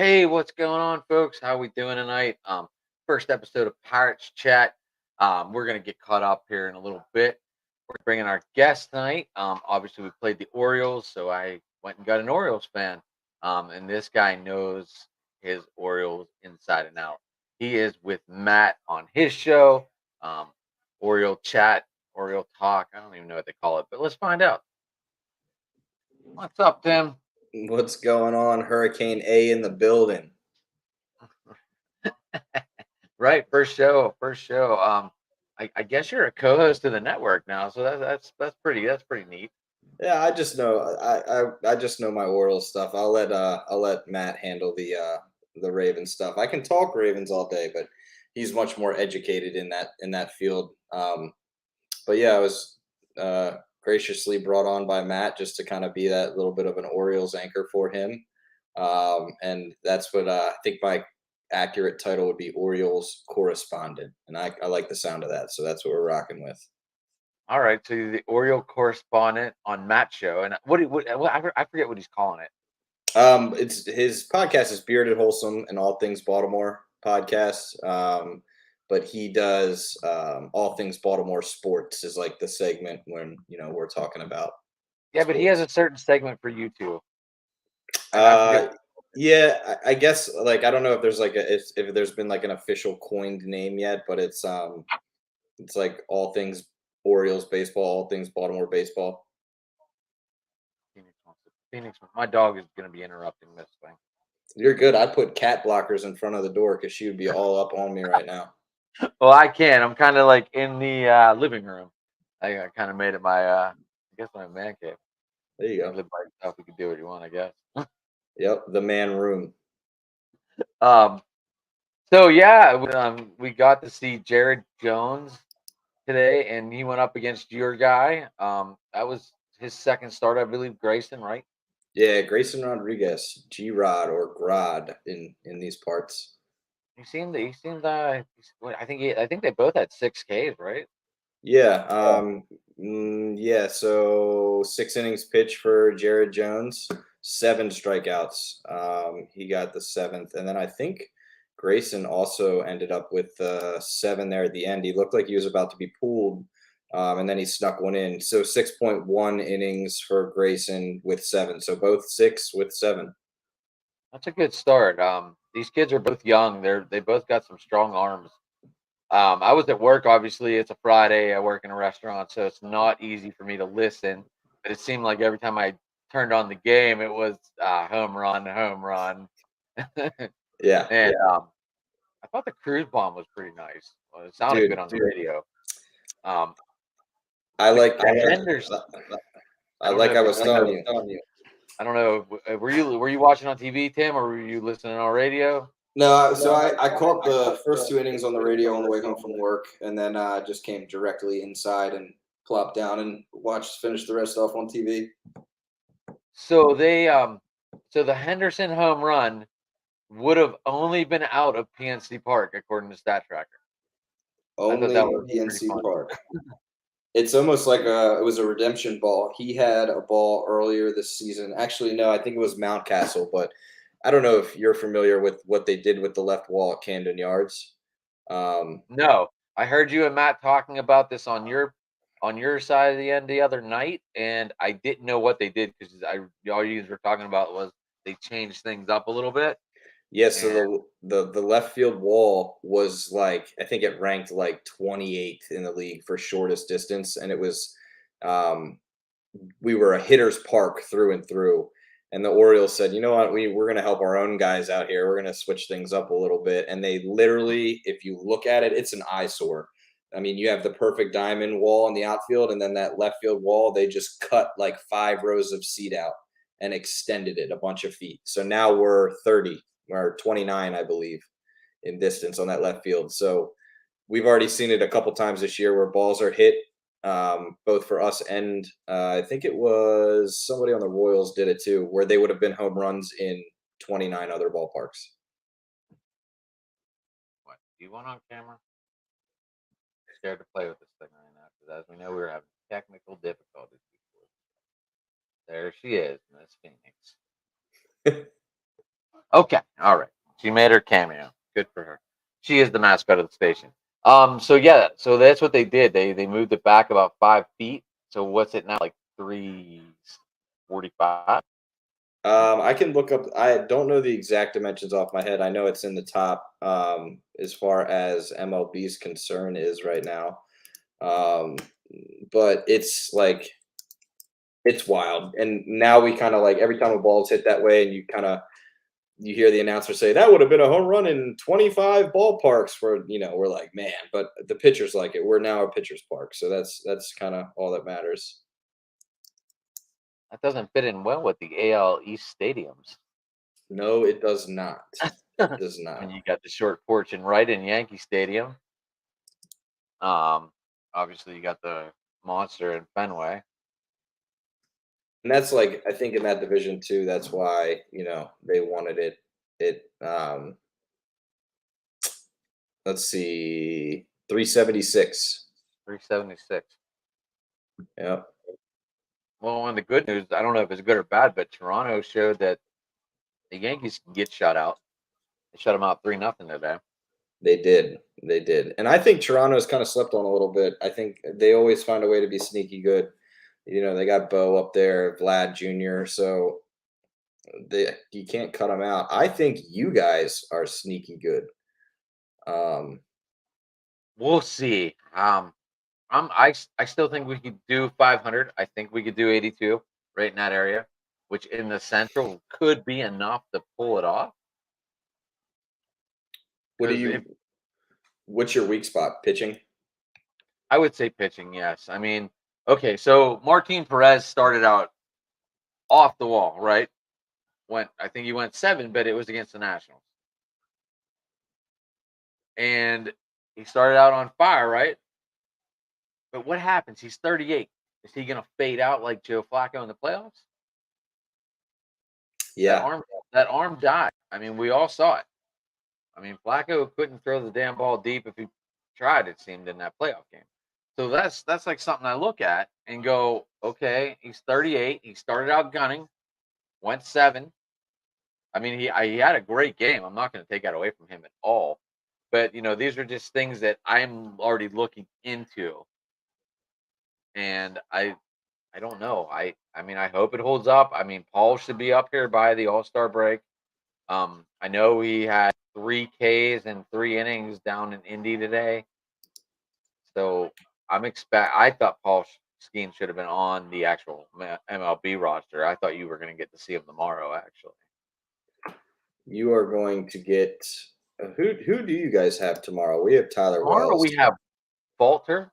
Hey, what's going on, folks? How we doing tonight? First episode of Pirates Chat. We're gonna get caught up here in a little bit. We're bringing our guest tonight. Obviously we played the Orioles, so I went and got an Orioles fan. And this guy knows his Orioles inside and out. He is with Matt on his show, um, Oriole Chat, Oriole Talk. I don't even know what they call it, but let's find out. What's up, Tim? What's going on? Hurricane A in the building. Right, first show, first show. I guess you're a co-host of the network now, so that's pretty neat. Yeah, I just know my Orioles stuff. I'll let Matt handle the Ravens stuff. I can talk Ravens all day, but he's much more educated in that field. But yeah, I was graciously brought on by Matt just to kind of be that little bit of an Orioles anchor for him. And that's what I think my accurate title would be, Orioles correspondent. And I like the sound of that, so that's what we're rocking with. All right, so you're the Oriole correspondent on Matt's show, and I forget what he's calling it. It's his podcast is Bearded Wholesome and All Things Baltimore podcast. But he does all things Baltimore sports is like the segment when we're talking about Yeah, but he has sports. a certain segment for you too. I forget. Uh, yeah, I guess like I don't know if there's like if there's been like an official coined name yet, but it's like all things Orioles baseball, all things Baltimore baseball. Phoenix. My dog is going to be interrupting this thing. You're good. I put cat blockers in front of the door because she would be all up on me right now. Well, I can't. I'm kind of like in the living room. I kind of made it my, I guess, my man cave. There you You go. live by yourself. You can do what you want, I guess. Yep, the man room. Um, So yeah, we got to see Jared Jones today, and he went up against your guy. That was his second start, I believe, Grayson, right? Yeah, Grayson Rodriguez, G Rod or Grod in these parts. I think they both had 6 Ks, right? Yeah, Yeah. yeah. So 6 innings pitched for Jared Jones, 7 strikeouts. He got the seventh, and then I think Grayson also ended up with 7 there at the end. He looked like he was about to be pulled, and then he snuck one in. So 6.1 innings for Grayson with 7. So both 6 with 7. That's a good start. These kids are both young. They both got some strong arms. I was at work. Obviously, it's a Friday. I work in a restaurant, so it's not easy for me to listen. But it seemed like every time I turned on the game, it was home run, home run. Yeah, And I thought the cruise bomb was pretty nice. Well, it sounded good dude. on the radio. Um, I like the Henderson. I don't know like if I you was seen telling the. you. I don't know. Were you watching on TV, Tim, or were you listening on radio? No, so I caught the first 2 innings on the radio on the way home from work, and then just came directly inside and plopped down and finished the rest off on TV. So so the Henderson home run would have only been out of PNC Park according to Stat Tracker. I thought Only that was pretty PNC funny. Park. It's almost like it was a redemption ball. He had a ball earlier this season. Actually, no, I think it was Mountcastle, but I don't know if you're familiar with what they did with the left wall at Camden Yards. Um, No, I heard you and Matt talking about this on your side of the end the other night, and I didn't know what they did because I all you guys were talking about was they changed things up a little bit. Yeah, And so the left field wall was like I think it ranked like 28th in the league for shortest distance, and it was um, we were a hitter's park through and through. And the Orioles said, you know what, we're going to help our own guys out here. We're going to switch things up a little bit. And they literally, if you look at it, it's an eyesore. I mean, you have the perfect diamond wall in the outfield, and then that left field wall, they just cut like 5 rows of seat out and extended it a bunch of feet. So now we're 30 or 29, I believe, in distance on that left field. So we've already seen it a couple times this year where balls are hit, both for us and I think it was somebody on the Royals did it too, where they would have been home runs in 29 other ballparks. what do you want on camera? Scared to play with this thing right now because as we know we were having technical difficulties before. There she is, Miss Phoenix. Okay, all right. She made her cameo. Good for her. She is the mascot of the station. So yeah, so that's what they did. They moved it back about 5 feet. So what's it now? Like 345. I can look up. I don't know the exact dimensions off my head. I know it's in the top as far as MLB is concerned is right now. Um, but it's like it's wild. And now we kind of like every time a ball's hit that way, and you hear the announcer say that would have been a home run in 25 ballparks. For we're like, man, but the pitchers like it. We're now a pitcher's park, so that's kind of all that matters. That doesn't fit in well with the AL East stadiums. No, it does not. It does And not. you got the short porch and right in Yankee Stadium. Um, Obviously you got the monster in Fenway. And that's like I think in that division too. That's why they wanted it. Let's see, 376. 376. Yep, Well, on the good news, I don't know if it's good or bad, but Toronto showed that the Yankees can get shut out. They shut them out 3-0 today. they did. They did. And I think Toronto's kind of slept on a little bit. I think they always find a way to be sneaky good. They got Bo up there, Vlad Jr. So you can't cut them out. I think you guys are sneaky good. Um, We'll see. I still think we could do 500. I think we could do 82 right in that area, which in the Central could be enough to pull it off. what do Because you? if What's your weak spot? Pitching. I would say pitching, yes. I mean, okay, so Martin Perez started out off the wall, right? I think he went 7, but it was against the Nationals. And he started out on fire, right? But what happens? He's 38. Is he going to fade out like Joe Flacco in the playoffs? That Yeah, arm, that arm died. I mean, we all saw it. I mean, Flacco couldn't throw the damn ball deep if he tried. It seemed in that playoff game. So that's like something I look at and go, okay, he's 38. He started out gunning, went 7. I mean, he had a great game. I'm not going to take that away from him at all. But these are just things that I'm already looking into, and I don't know. I mean, I hope it holds up. I mean, Paul should be up here by the All-Star break. I know he had 3 Ks and 3 innings down in Indy today. So I thought Paul Skeen should have been on the actual MLB roster. I thought you were going to get to see him tomorrow, actually. you are going to get. Who do you guys have tomorrow? We have Tyler Tomorrow Wells. we have Falter,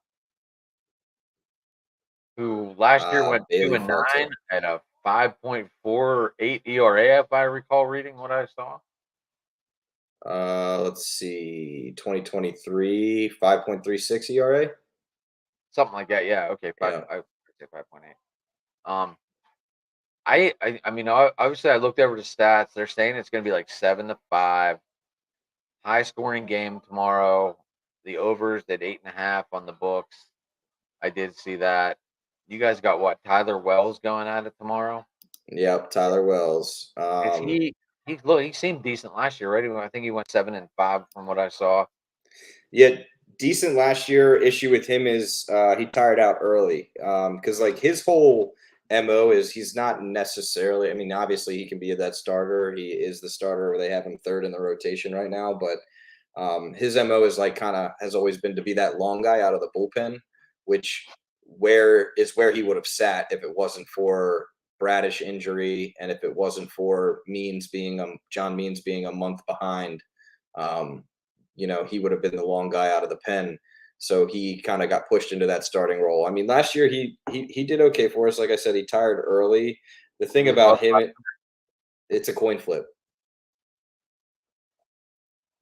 who last year went two Bailey and Falter. nine at a 5.48 ERA, if I recall reading what I saw. Let's see, 2023, 5.36 ERA. Something like that. Yeah. Okay. Yeah. I say 5.8. Um, I mean, obviously, I looked over the stats. They're saying it's going to be like 7-5, high scoring game tomorrow. The overs at 8.5 on the books. I did see that. You guys got what? Tyler Wells going at it tomorrow. Yep, Tyler Wells. Is he seemed decent last year, right? I think he went 7-5 from what I saw. Yeah, decent last year. Issue with him is he tired out early because like his whole mo is he's not necessarily. I mean, obviously he can be that starter. He is the starter. They have him third in the rotation right now, but his mo is like kind of has always been to be that long guy out of the bullpen, which where he would have sat if it wasn't for Bradish injury and if it wasn't for John Means being a month behind. Um, he would have been the long guy out of the pen. So he kind of got pushed into that starting role. I mean, last year he did okay for us. Like I said, he tired early. The thing about him, it's a coin flip.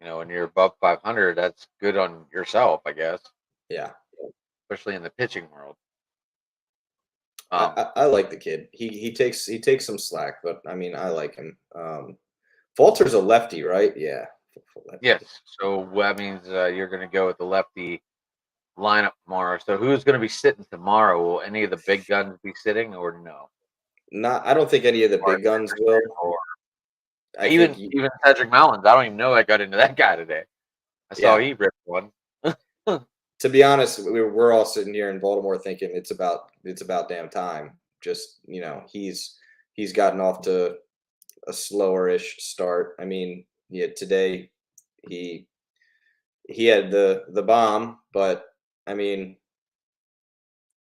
When you're above 500, that's good on yourself, I guess. Yeah, Especially in the pitching world. I like the kid. He takes some slack, but I mean, I like him. Falter's a lefty, right? Yeah. Yes. So that means you're going to go with the lefty lineup tomorrow. So who's going to be sitting tomorrow? Will any of the big guns be sitting or no? I don't think any of the Mark big guns will. Or I Even think he, even Cedric Mullins, I don't even know I got into that guy today. I saw yeah. he ripped one. To be honest, we're all sitting here in Baltimore thinking it's about damn time. Just he's gotten off to a slower-ish start. I mean, yeah, today he he had the bomb, but I mean,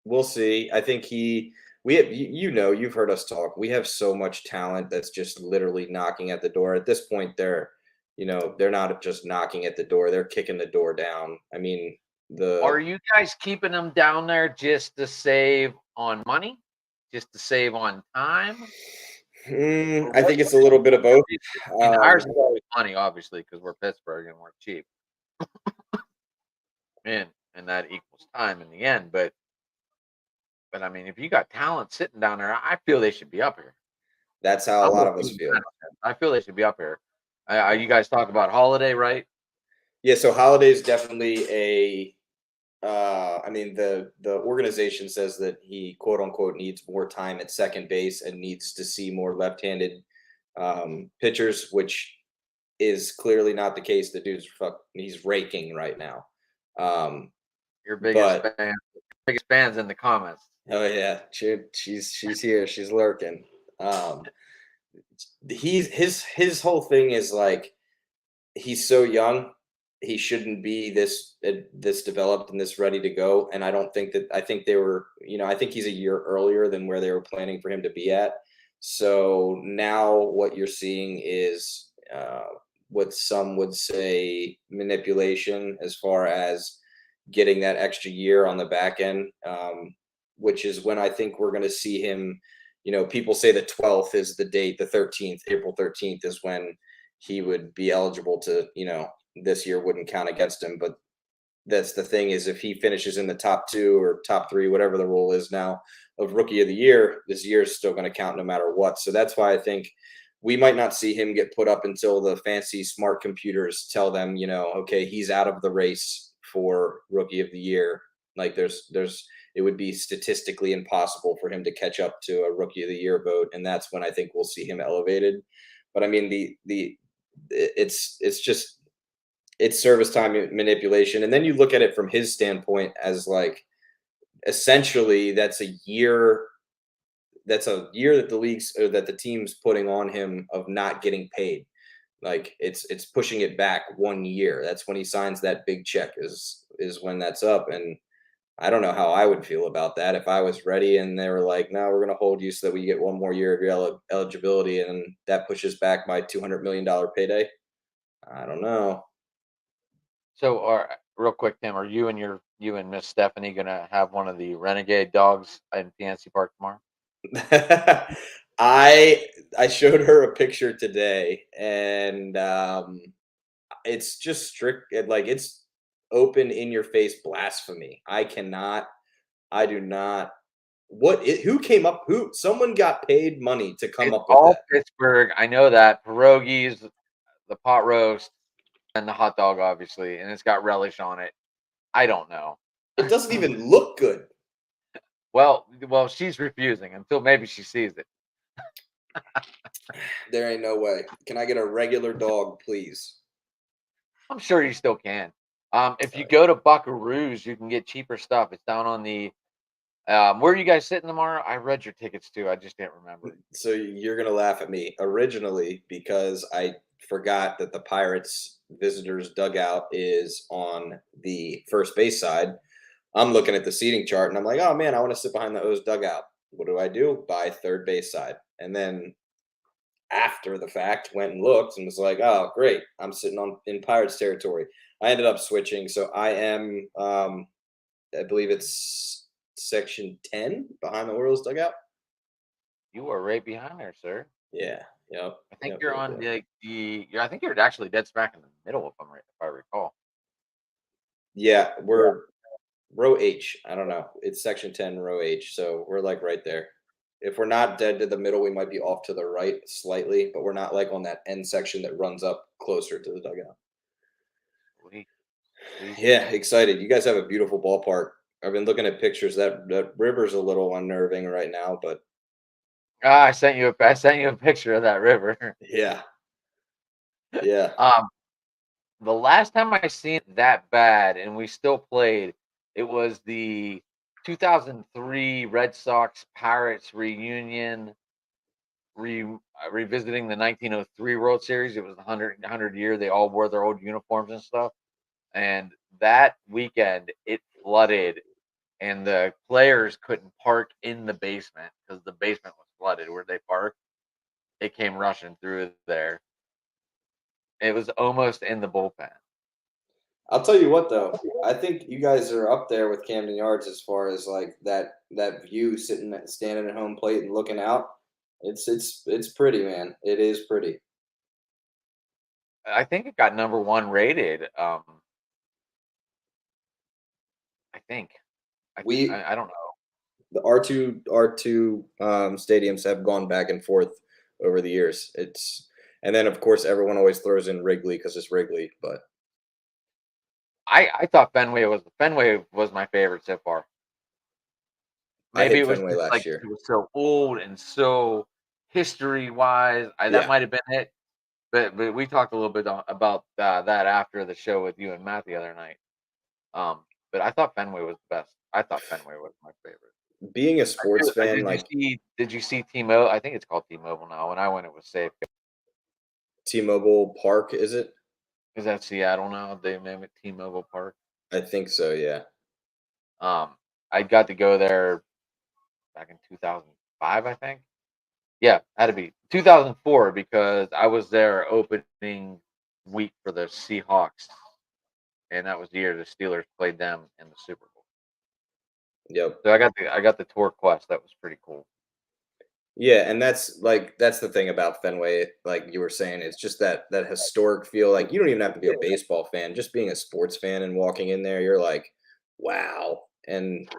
we'll see. I think we have you've heard us talk. We have so much talent that's just literally knocking at the door. At this point, they're not just knocking at the door; they're kicking the door down. I mean, Are the you guys keeping them down there just to save on money? Just to save on time? Or I think it's a little bit of what's the both. reason? I mean, ours Um, is always money, obviously, because we're Pittsburgh and we're cheap. And and that equals time in the end. But I mean, if you got talent sitting down there, I feel they should be up here. that's how a I'm lot with of us you. feel. I feel they should be up here. You guys talk about Holiday, right? Yeah, so Holiday's definitely a. I mean, the organization says that he quote unquote needs more time at second base and needs to see more left-handed pitchers, which is clearly not the case. The he's raking right now. Um, Your but biggest fans in the comments. oh yeah, she's here. She's lurking. Um, his whole thing is like he's so young. He shouldn't be this developed and this ready to go. And I think they were, I think he's a year earlier than where they were planning for him to be at. So now what you're seeing is what some would say manipulation as far as getting that extra year on the back end, which is when I think we're going to see him. People say the 12th is the date, the 13th, April 13th is when he would be eligible to, this year wouldn't count against him. But that's the thing is if he finishes in the top two or top three, whatever the rule is now of rookie of the year, this year is still going to count no matter what. So that's why I think we might not see him get put up until the fancy smart computers tell them, okay, he's out of the race for rookie of the year. Like it would be statistically impossible for him to catch up to a rookie of the year vote. And that's when I think we'll see him elevated. But I mean, it's just it's service time manipulation, and then you look at it from his standpoint as like essentially that's a year that the leagues or that the team's putting on him of not getting paid. Like it's pushing it back 1 year. That's when he signs that big check is when that's up. And I don't know how I would feel about that if I was ready and they were like, no, we're going to hold you so that we get one more year of your eligibility. And that pushes back my $200 million payday. I don't know. So, real quick, Tim, are you and Miss Stephanie gonna have one of the renegade dogs in PNC Park tomorrow? I showed her a picture today and it's just like it's open in your face blasphemy. I do not who came up who someone got paid money to come It's up with all that. Pittsburgh. I know that pierogies, the pot roast, and the hot dog, obviously, and it's got relish on it. I don't know. It doesn't even look good. Well, she's refusing until maybe she sees it. There ain't no way. Can I get a regular dog, please? I'm sure you still can. If you Uh, go to Buckaroos, you can get cheaper stuff. It's down on the. Where are you guys sitting tomorrow? I read your tickets too. I just didn't remember. So you're gonna laugh at me originally because I forgot that the Pirates visitors dugout is on the first base side. I'm looking at the seating chart and I'm like, oh man, I want to sit behind the O's dugout. What do? Buy third base side. And then after the fact, went and looked and was like, oh great, I'm sitting in Pirates territory. I ended up switching, so I am. I believe it's section 10 behind the Orioles dugout. You are right behind there, sir. Yeah. Yep. I think Yep. you're Yep. on Yep. I think you're actually dead smack in the middle, if I recall. Yeah, Yeah. we're row H. I don't know. It's section 10, row H. So we're like right there. If we're not dead to the middle, we might be off to the right slightly, but we're not like on that end section that runs up closer to the dugout. Sweet. Sweet. Yeah, excited. You guys have a beautiful ballpark. I've been looking at pictures. That river's a little unnerving right now, but I sent you a picture of that river. yeah. Yeah. The last time I seen it that bad, and we still played, it was the 2003 Red Sox Pirates reunion, revisiting the 1903 World Series. It was the 100 year. They all wore their old uniforms and stuff. And that weekend, it flooded, and the players couldn't park in the basement because the basement was flooded where they parked. It came rushing through there. It was almost in the bullpen. I'll tell you what though, I think you guys are up there with Camden Yards as far as like that view standing at home plate and looking out. It's pretty, man. It is pretty. I think it got number one rated. I think. We I don't know. the R2 stadiums have gone back and forth over the years. It's and then of course everyone always throws in Wrigley because it's Wrigley, but I thought Fenway was my favorite so far. I Maybe hit it was Fenway just last like year. it was so old and so history wise. I That Yeah, might have been it. But we talked a little bit about that after the show with you and Matt the other night. But I thought Fenway was the best. I thought Fenway was my favorite. being a sports fan, Did you like see? Did you see T-Mobile? I think it's called T-Mobile now. When I went, it was safe. T-Mobile Park, is it? Is that Seattle now? They named it T-Mobile Park. I think so. Yeah. Um, I got to go there back in 2005, I think. Yeah, had to be 2004 because I was there opening week for the Seahawks, and that was the year the Steelers played them in the Super Bowl. Yep. So I got the tour quest. That was pretty cool. Yeah, and that's the thing about Fenway, like you were saying, it's just that historic feel. Like you don't even have to be a baseball fan, just being a sports fan and walking in there, you're like, wow. And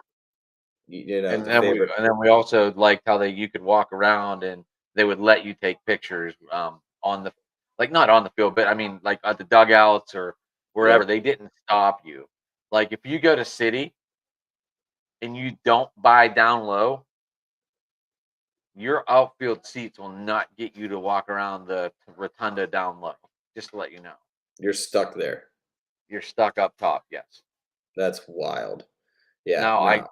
you know, And the then we favorite. and then we also liked how you could walk around and they would let you take pictures on the, like, not on the field, but I mean like at the dugouts or wherever. Yep. They didn't stop you. Like if you go to City and you don't buy down low, your outfield seats will not get you to walk around the rotunda down low. Just to let you know, You're stuck there. you're stuck up top. Yes. That's wild. Yeah, Now no.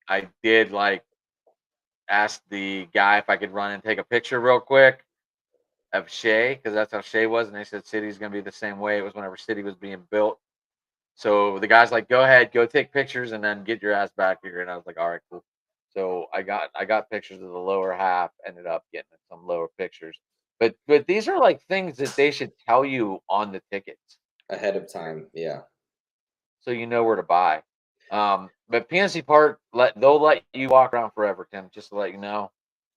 I did like ask the guy if I could run and take a picture real quick of Shea because that's how Shea was, and they said City's gonna be the same way. It was whenever City was being built. So the guy's like, "Go ahead, go take pictures, and then get your ass back here." And I was like, "All right, cool." So I got pictures of the lower half. Ended up getting some lower pictures, but these are like things that they should tell you on the tickets, Ahead of time. Yeah. so you know where to buy. But PNC Park, they'll let you walk around forever, Tim. Just to let you know.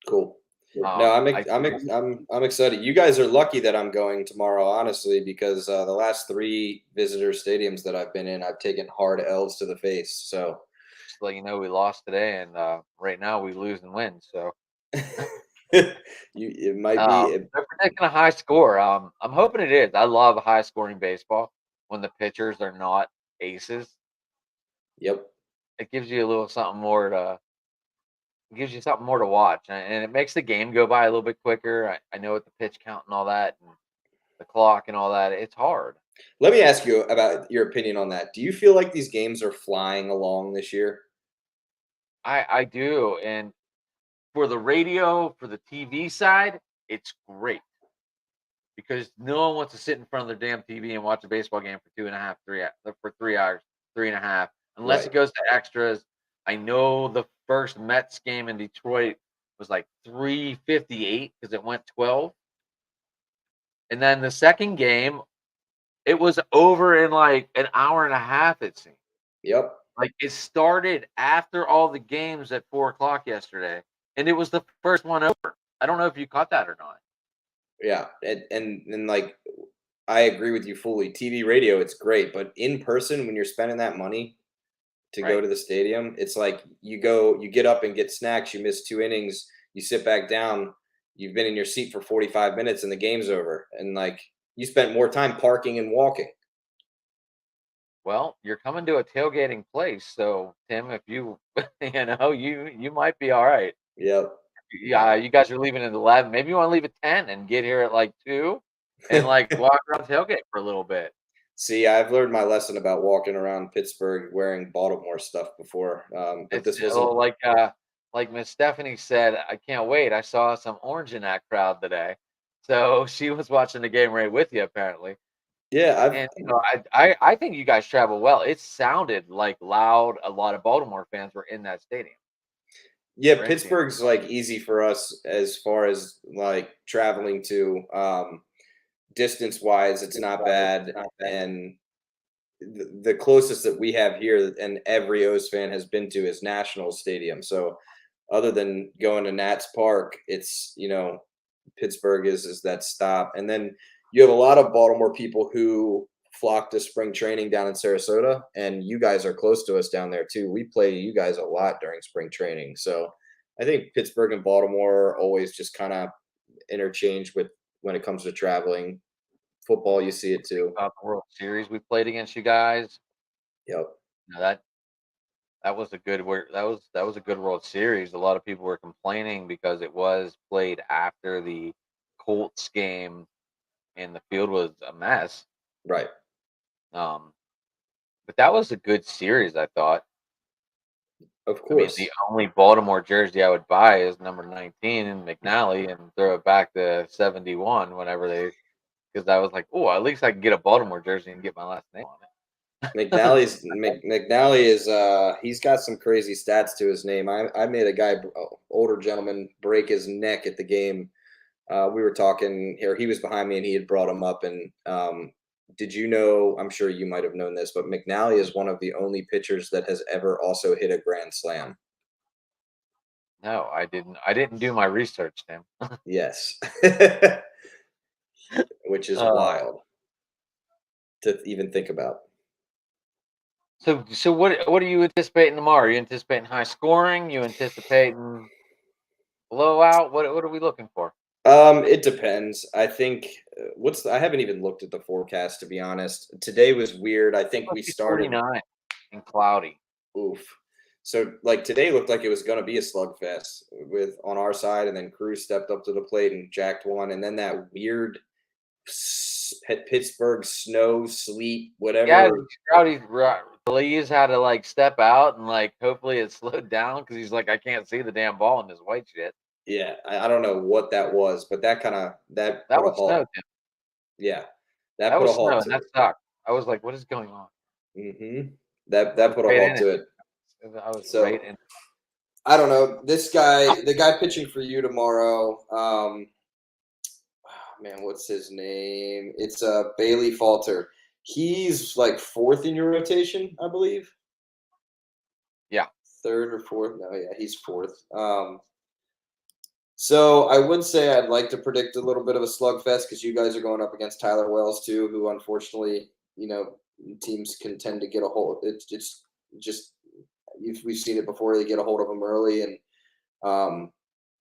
Cool. No, I I'm excited. You guys are lucky that I'm going tomorrow, honestly, because the last three visitor stadiums that I've been in, I've taken hard L's to the face. So just to let you know we lost today, and right now we lose and win. So it might be. they're predicting a high score. I'm hoping it is. I love high scoring baseball when the pitchers are not aces. Yep. It gives you a little something more to it gives you something more to watch, and it makes the game go by a little bit quicker. I know with the pitch count and all that, and the clock and all that, it's hard. Let me ask you about your opinion on that. Do you feel like these games are flying along this year? I do, and for the radio, for the TV side, it's great because no one wants to sit in front of their damn TV and watch a baseball game for 2.5, for 3 hours, 3.5, unless Right. it goes to extras. I know the first Mets game in Detroit was like 3:58 because it went 12, and then the second game it was over in like an hour and a half. It seemed Yep. like it started after all the games at 4 o'clock yesterday, and it was the first one over. I don't know if you caught that or not. Yeah. And like I agree with you fully. TV, radio, it's great, but in person, when you're spending that money to go Right. to the stadium, it's like you get up and get snacks, you miss 2 innings, you sit back down, you've been in your seat for 45 minutes and the game's over. And like you spent more time parking and walking. Well, you're coming to a tailgating place, so Tim, if you you might be all right. Yep. Yeah, you guys are leaving at 11. Maybe you want to leave at 10 and get here at like 2. and like walk around tailgate for a little bit. See, I've learned my lesson about walking around Pittsburgh wearing Baltimore stuff before, but It's this wasn't. like Miss Stephanie said, I can't wait. I saw some orange in that crowd today. So she was watching the game right with you apparently. Yeah, And I think you guys travel well. It sounded like loud. A lot of Baltimore fans were in that stadium. yeah, Transient. Pittsburgh's like easy for us as far as like traveling to. Distance wise, it's not bad, and the closest that we have here, and every O's fan has been to, is National Stadium. So, other than going to Nats Park, it's Pittsburgh is that stop, and then you have a lot of Baltimore people who flock to spring training down in Sarasota, and you guys are close to us down there too. We play you guys a lot during spring training, so I think Pittsburgh and Baltimore always just kind of interchange with when it comes to traveling. Football, you see it too. About the World Series we played against you guys. Yep. Now that was a good that was a good World Series. A lot of people were complaining because it was played after the Colts game and the field was a mess. Right. Um, but that was a good series, I thought. Of I mean, course. the only Baltimore jersey I would buy is number 19 in McNally and throw it back to 71 whenever because I was like, oh, at least I can get a Baltimore jersey and get my last name on it. McNally is he's got some crazy stats to his name. I made a guy, older gentleman, break his neck at the game. We were talking here. He was behind me and he had brought him up. And did you know? I'm sure you might have known this, but McNally is one of the only pitchers that has ever also hit a grand slam. No, I didn't. I didn't do my research, Tim. Yes, which is Uh, wild to even think about. so what are you anticipating tomorrow? Are you anticipating high scoring? You anticipating blowout? What are we looking for? It depends. I think I haven't even looked at the forecast to be honest. Today was weird. I think we Supposed to be started 49 and cloudy. oof. So like today looked like it was gonna be a slugfest with on our side, and then Cruz stepped up to the plate and jacked one, and then that weird Pittsburgh snow, sleet, Yeah, whatever. Lee's had to like step out and like hopefully it slowed down because he's like I can't see the damn ball in this white shit. Yeah, I don't know what that was, but that That put a was snow, halt. Tim. Yeah, that That put a was snow, halt and to that it. sucked. I was like, what is going on? I That was put a right halt in it. to it. I was So right in. I don't know. The guy pitching for you tomorrow. Man, what's his name? It's Bailey Falter. He's like fourth in your rotation, I believe. Yeah. Third or fourth? No, yeah, he's fourth. So I would say I'd like to predict a little bit of a slugfest because you guys are going up against Tyler Wells too, who unfortunately, teams can tend to get a hold. It's just we've seen it before. They get a hold of them early, and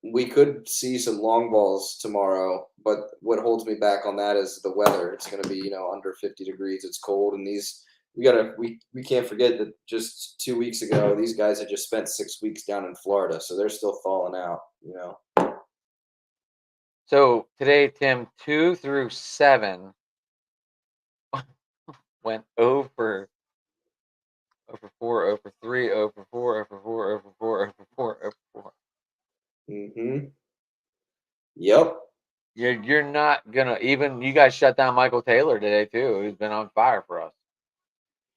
we could see some long balls tomorrow. But what holds me back on that is the weather. It's going to be under 50 degrees. It's cold, and we can't forget that just 2 weeks ago these guys had just spent 6 weeks down in Florida, so they're still thawing out. So today, Tim, 2 through 7 went over 4, over 3, over 4, over 4, over 4, over 4, over 4. Mm-hmm. Yep. You're not gonna even you guys shut down Michael Taylor today too, who's been on fire for us.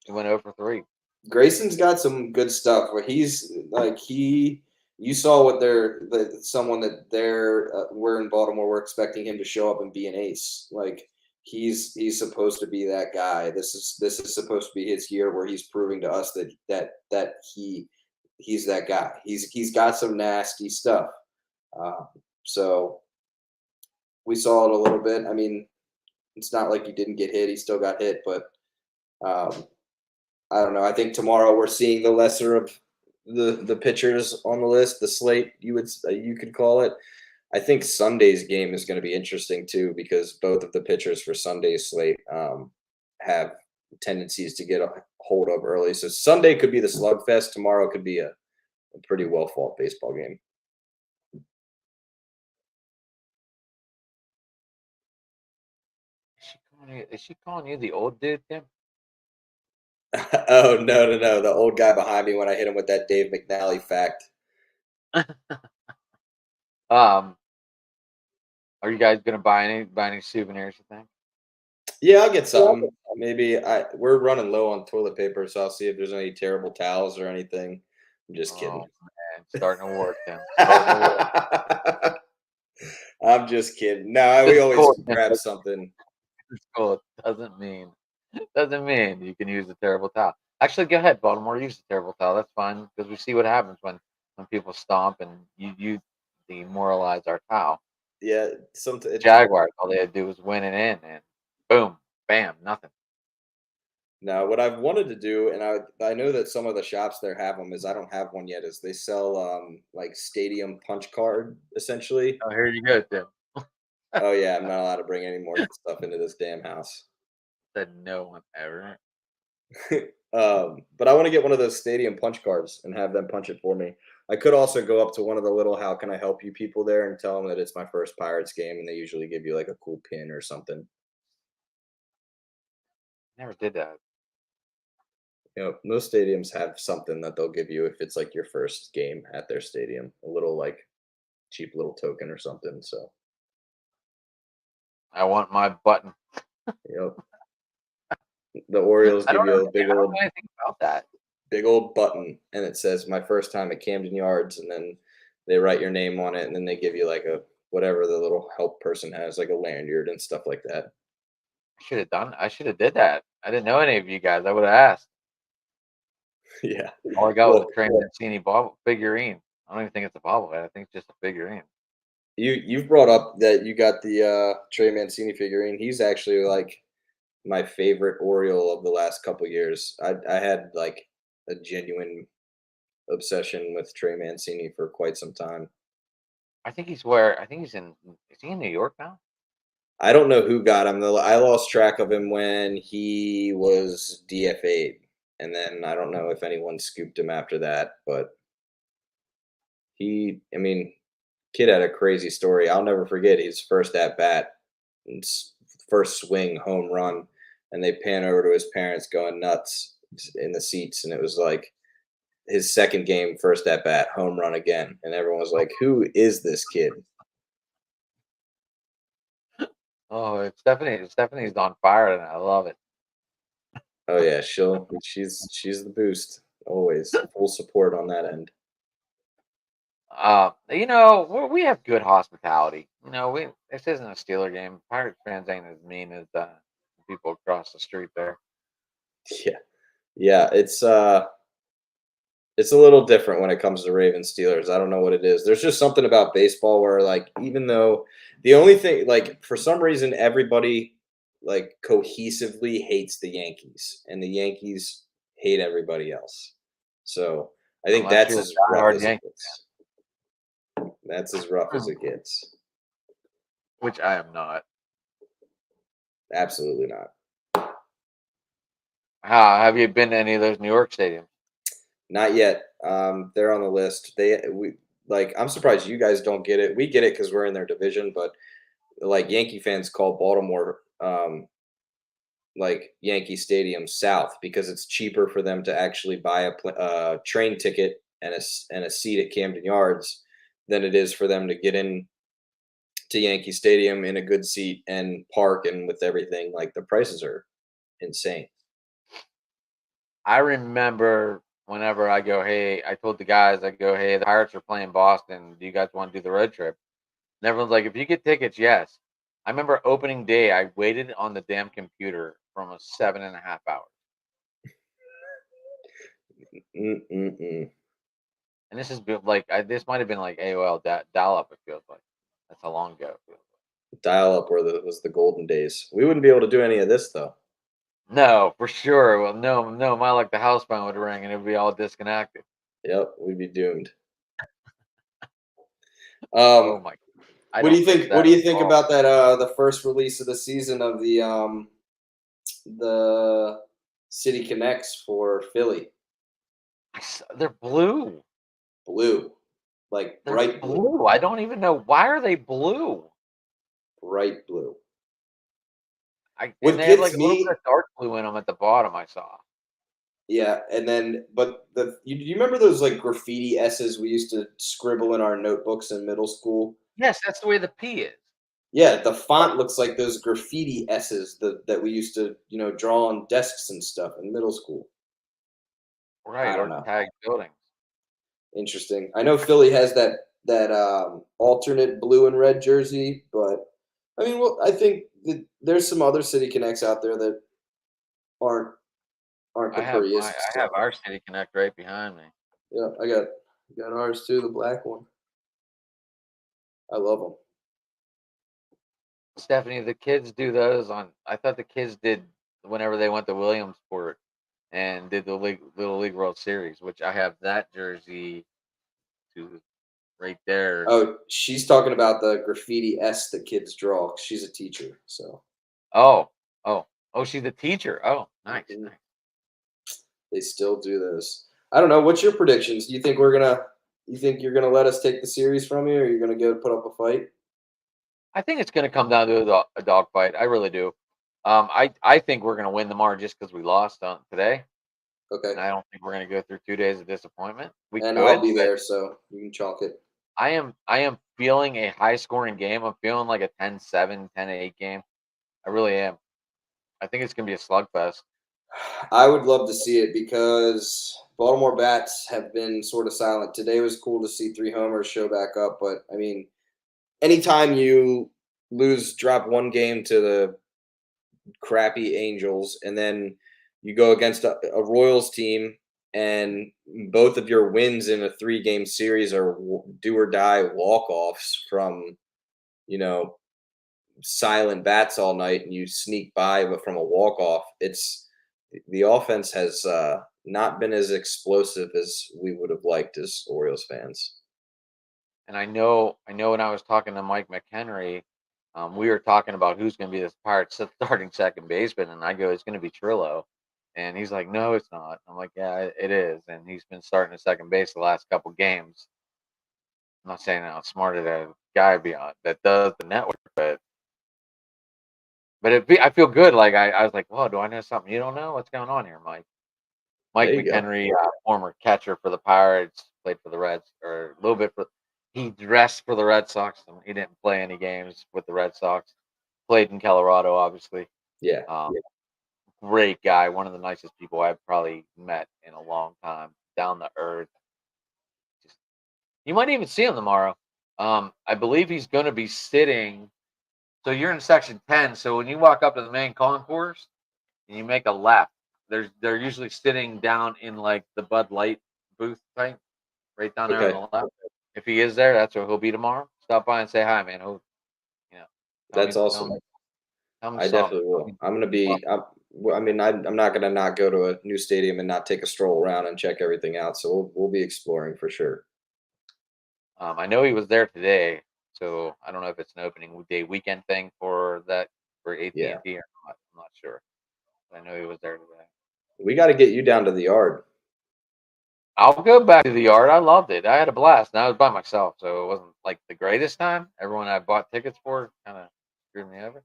He went over 3. Grayson's got some good stuff where he's like you saw what someone that we're in Baltimore, we're expecting him to show up and be an ace. Like he's supposed to be that guy. This is supposed to be his year where he's proving to us that he's that guy. He's got some nasty stuff. So we saw it a little bit. I mean, it's not like he didn't get hit. He still got hit, but I don't know. I think tomorrow we're seeing the lesser of the pitchers on the list, the slate you could call it. I think Sunday's game is going to be interesting too because both of the pitchers for Sunday's slate have tendencies to get a hold of early. So Sunday could be the slugfest. Tomorrow could be a pretty well fought baseball game. Is she calling you the old dude, Tim? Oh no, the old guy behind me when I hit him with that Dave McNally fact. Um, are you guys gonna buy any souvenirs? You think? Yeah, I'll get something. Maybe we're running low on toilet paper, so I'll see if there's any terrible towels or anything. I'm just Oh kidding. man, starting to work, Tim. Starting to work. I'm just kidding. No, we It's always cool. Tim. grab something. It's cool. It doesn't mean you can use a terrible towel. Actually, go ahead, Baltimore. Use the terrible towel. That's fine because we see what happens when people stomp and you demoralize our towel. Yeah, something. Jaguars, all they had to do was win it in, and boom, bam, nothing. Now, what I've wanted to do, and I know that some of the shops there have them, is I don't have one yet. Is they sell like stadium punch card essentially. Oh, here you go, Tim. Oh yeah, I'm not allowed to bring any more stuff into this damn house. Said no one ever. But I want to get one of those stadium punch cards and have them punch it for me. I could also go up to one of the little "How can I help you" people there and tell them that it's my first Pirates game, and they usually give you like a cool pin or something. Never did that. You know, most stadiums have something that they'll give you if it's like your first game at their stadium, a little like cheap little token or something. So, I want my button. you know, the Orioles I give don't you know. a I don't know anything about that. big old button, and it says "My first time at Camden Yards," and then they write your name on it, and then they give you like a whatever the little help person has, like a lanyard and stuff like that. I should have did that. I didn't know any of you guys. I would have asked. Yeah. All I got was Well, a Trey Mancini bobble figurine. I don't even think it's a bobblehead. I think it's just a figurine. you've brought up that you got the Trey Mancini figurine. He's actually like my favorite Oriole of the last couple years. I had like a genuine obsession with Trey Mancini for quite some time. I think he's where. I think he's in. Is he in New York now? I don't know who got him. I lost track of him when he was DFA'd, and then I don't know if anyone scooped him after that. But I mean, kid had a crazy story. I'll never forget his first at bat, first swing home run, and they pan over to his parents going nuts in the seats, and it was like his second game, first at bat, home run again, and everyone was like, "Who is this kid?" Oh, it's Stephanie. Stephanie's on fire, and I love it. Oh yeah, she's the boost always, full support on that end. We have good hospitality. We this isn't a Steeler game. Pirates fans ain't as mean as people across the street there. Yeah, yeah, it's a little different when it comes to Ravens Steelers. I don't know what it is. There's just something about baseball where like even though the only thing like for some reason everybody like cohesively hates the Yankees and the Yankees hate everybody else. So I think Unless that's you're a as rough diehard as it Yankee, gets. That's as rough as fan, it gets. which I am not. Absolutely not. How have you been to any of those New York stadiums? Not yet. They're on the list. I'm surprised you guys don't get it. We get it because we're in their division, but like Yankee fans call Baltimore like Yankee Stadium South because it's cheaper for them to actually buy a train ticket and a seat at Camden Yards than it is for them to get in to Yankee Stadium in a good seat and park and with everything. Like the prices are insane. I remember whenever I told the guys, I go, hey, the Pirates are playing Boston. Do you guys want to do the road trip? And everyone's like, if you get tickets, yes. I remember opening day, I waited on the damn computer for almost 7.5 hours. Mm-mm-mm. And this has been like, this might have been like AOL dial up, it feels like. That's how long ago it feels like. Dial up was the golden days. We wouldn't be able to do any of this though. No, for sure. Well, no, my like the house phone would ring and it would be all disconnected. Yep, we'd be doomed. Oh my, I What do don't you miss think? What that do at you think all. about that? The first release of the season of the City Connects for Philly, They're blue. blue, like They're bright blue, blue. I don't even know why are they blue. bright blue. And What they have like gets a little bit me, of dark blue in them at the bottom. I saw. yeah, and then but you remember those like graffiti S's we used to scribble in our notebooks in middle school? Yes, that's the way the P is. Yeah, the font looks like those graffiti S's that we used to, draw on desks and stuff in middle school. Right, I don't or know. tag buildings. Interesting. I know Philly has that alternate blue and red jersey, but I mean, well, I think that there's some other City Connects out there that aren't aren't the prettiest. I have So our City Connect right behind me. yeah, I got ours too, the black one. I love them. Stephanie, the kids do those on. I thought the kids did whenever they went to Williamsport and did the Little League World Series, which I have that jersey to right there. Oh, she's talking about the graffiti S that kids draw. She's a teacher, so Oh, oh, she's a teacher. Oh, nice, mhm, nice. they still do those. I don't know. What's your predictions? Do you think we're gonna? You think you're gonna let us take the series from you, or you're gonna go put up a fight? I think it's going to come down to a dog fight. I really do. I think we're going to win tomorrow just because we lost on today, Okay. and I don't think we're going to go through 2 days of disappointment. We And I'll could, be but there, so you can chalk it. I am feeling a high scoring game. I'm feeling like a 10-7, 10-8 game. I really am. I think it's going to be a slugfest. I would love to see it because Baltimore bats have been sort of silent. Today was cool to see three homers show back up, but I mean, anytime you drop one game to the crappy Angels, and then you go against a Royals team, and both of your wins in a three-game series are do or die walk-offs from, you know, silent bats all night, and you sneak by but from a walk-off. It's the offense has not been as explosive as we would have liked as Orioles fans. And I know when I was talking to Mike McHenry, we were talking about who's going to be this Pirates starting second baseman, and I go, it's going to be Trillo, and he's like, no, it's not. I'm like, yeah, it is, and he's been starting at second base the last couple games. I'm not saying how smart of a guy beyond that does the network, but I feel good. Like I was like, well, do I know something you don't know? What's going on here, Mike? There Mike you go. McHenry, former catcher for the Pirates, played for the Reds, or a little bit for. He dressed for the Red Sox. He didn't play any games with the Red Sox. Played in Colorado, obviously. Yeah. Um, Great guy, one of the nicest people I've probably met in a long time. Down to earth. Just, you might even see him tomorrow. I believe he's going to be sitting. So you're in section 10. So when you walk up to the main concourse and you make a left, they're usually sitting down in like the Bud Light booth type, right down there on Okay. the left. If he is there, that's where he'll be tomorrow. Stop by and say hi, man. You know, tell That's me, awesome. tell me I something. definitely will. I'm gonna be. I mean, I'm not gonna not go to a new stadium and not take a stroll around and check everything out. So we'll be exploring for sure. I know he was there today, so I don't know if it's an opening day weekend thing for that for AT Yeah, and T or not. I'm not sure. But I know he was there today. we got to get you down to the yard. I'll go back to the yard. I loved it. I had a blast, and I was by myself, so it wasn't like the greatest time. Everyone I bought tickets for kind of screwed me over.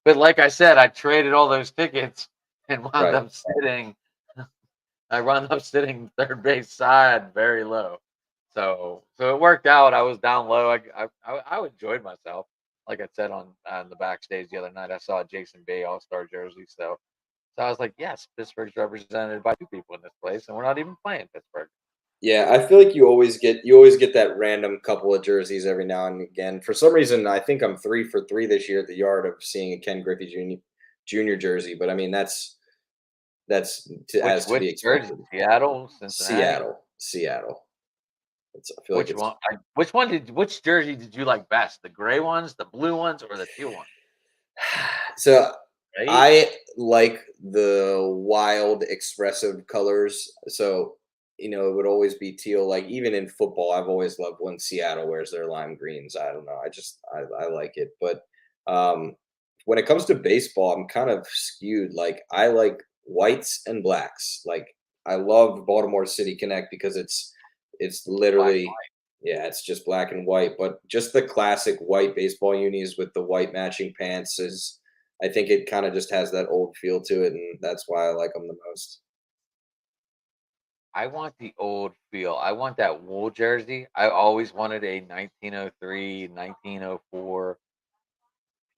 But like I said, I traded all those tickets and wound Right. up sitting. I wound up sitting third base side, very low. So it worked out. I was down low. I enjoyed myself. Like I said on the backstage the other night, I saw a Jason Bay All Star jersey. So I was like, yes, Pittsburgh's represented by two people in this place, and we're not even playing Pittsburgh. Yeah, I feel like you always get that random couple of jerseys every now and again. For some reason, I think I'm 3 for 3 this year at the yard of seeing a Ken Griffey Jr. jersey. But I mean, that's as to be Which jersey? expected. Seattle, Cincinnati. Seattle. I feel like it's. Which jersey did you like best? The gray ones, the blue ones, or the teal ones? So Right? I like the wild, expressive colors. So, it would always be teal. Like even in football, I've always loved when Seattle wears their lime greens. I don't know. I like it. But um, when it comes to baseball, I'm kind of skewed. Like I like whites and blacks. Like I love Baltimore City Connect because it's Black. literally, yeah, it's just black and white. But just the classic white baseball unis with the white matching pants is I think it kind of just has that old feel to it, and that's why I like them the most. I want the old feel. I want that wool jersey. I always wanted a 1903, 1904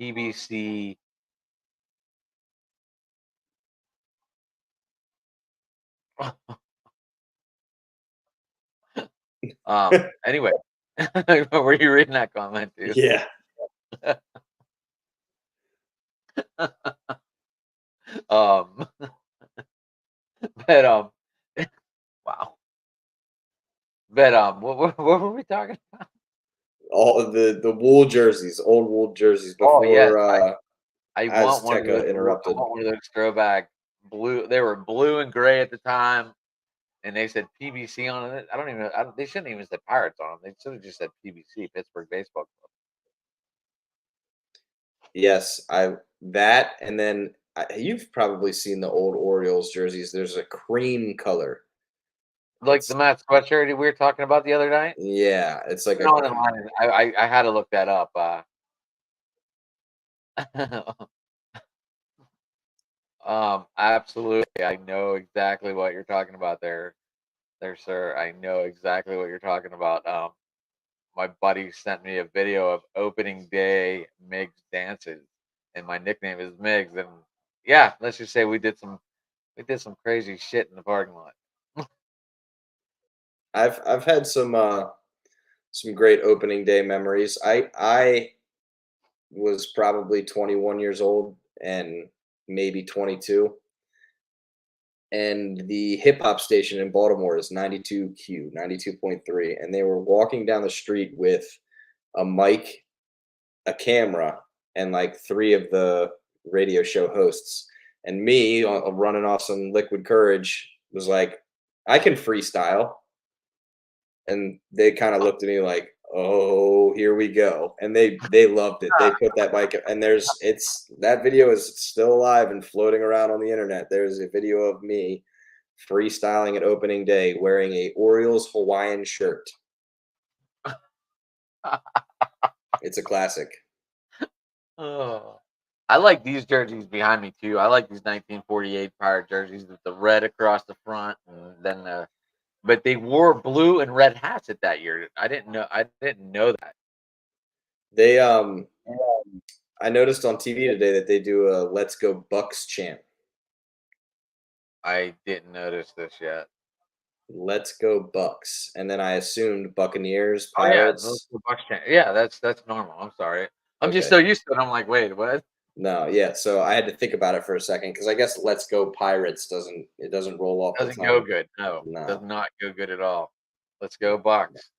PBC. Anyway, were you reading that comment too? Yeah. Um, but wow. But what were we talking about? All of the wool jerseys, old wool jerseys Oh yes, before I want one of those. Azteca I interrupted. want one of those throwback blue. They were blue and gray at the time, and they said PBC on it. I don't even. They shouldn't even said Pirates on them. They should have just said PBC, Pittsburgh Baseball Club. Yes, I that and then you've probably seen the old Orioles jerseys. There's a cream color. Like the It's Matt sweatshirt we were talking about the other night. yeah, it's like a No, I had to look that up. Absolutely. I know exactly what you're talking about there, sir. I know exactly what you're talking about. My buddy sent me a video of opening day Migs dances, and my nickname is Migs. And yeah, let's just say we did some crazy shit in the parking lot. I've had some great opening day memories. I was probably 21 years old and maybe 22. And the hip hop station in Baltimore is 92Q, 92.3. And they were walking down the street with a mic, a camera, and like three of the radio show hosts. And me, running off some liquid courage, was like, I can freestyle. And they kind of looked at me like, "Oh, here we go." And they loved it. They put that mic and it's that video is still alive and floating around on the internet. There's a video of me freestyling at opening day wearing a Orioles Hawaiian shirt. It's a classic. Oh. I like these jerseys behind me too. I like these 1948 Pirate jerseys with the red across the front, and then but they wore blue and red hats at that year. I didn't know. I didn't know that. They I noticed on TV today that they do a "Let's Go Bucks" chant. I didn't notice this yet. "Let's go Bucks," and then I assumed Buccaneers, Oh yeah, those Pirates. the Bucks chant. Yeah, that's normal. I'm sorry. I'm just Okay. so used to it. I'm like, wait, what? No, yeah. So I had to think about it for a second because I guess "Let's Go Pirates" doesn't roll off the Doesn't go tongue. good. No, does No. not go good at all. Let's go Bucks.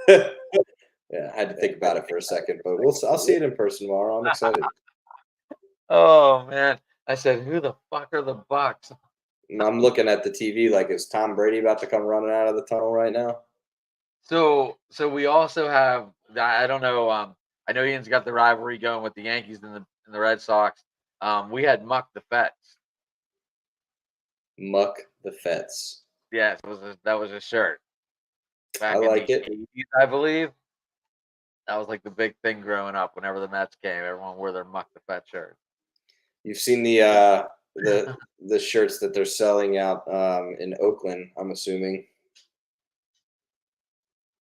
Yeah, I had to think about it for a second, but I'll see it in person tomorrow. I'm excited. Oh man, I said, who the fuck are the Bucks? I'm looking at the TV like, is Tom Brady about to come running out of the tunnel right now? So we also have. I don't know. I know Ian's got the rivalry going with the Yankees and the Red Sox. We had Muck the Fets. Muck the Fets. Yes, that was a shirt I back in the like it. 80s, I believe. That was like the big thing growing up. Whenever the Mets came, everyone wore their Muck the Fet shirt. You've seen the shirts that they're selling out in Oakland, I'm assuming.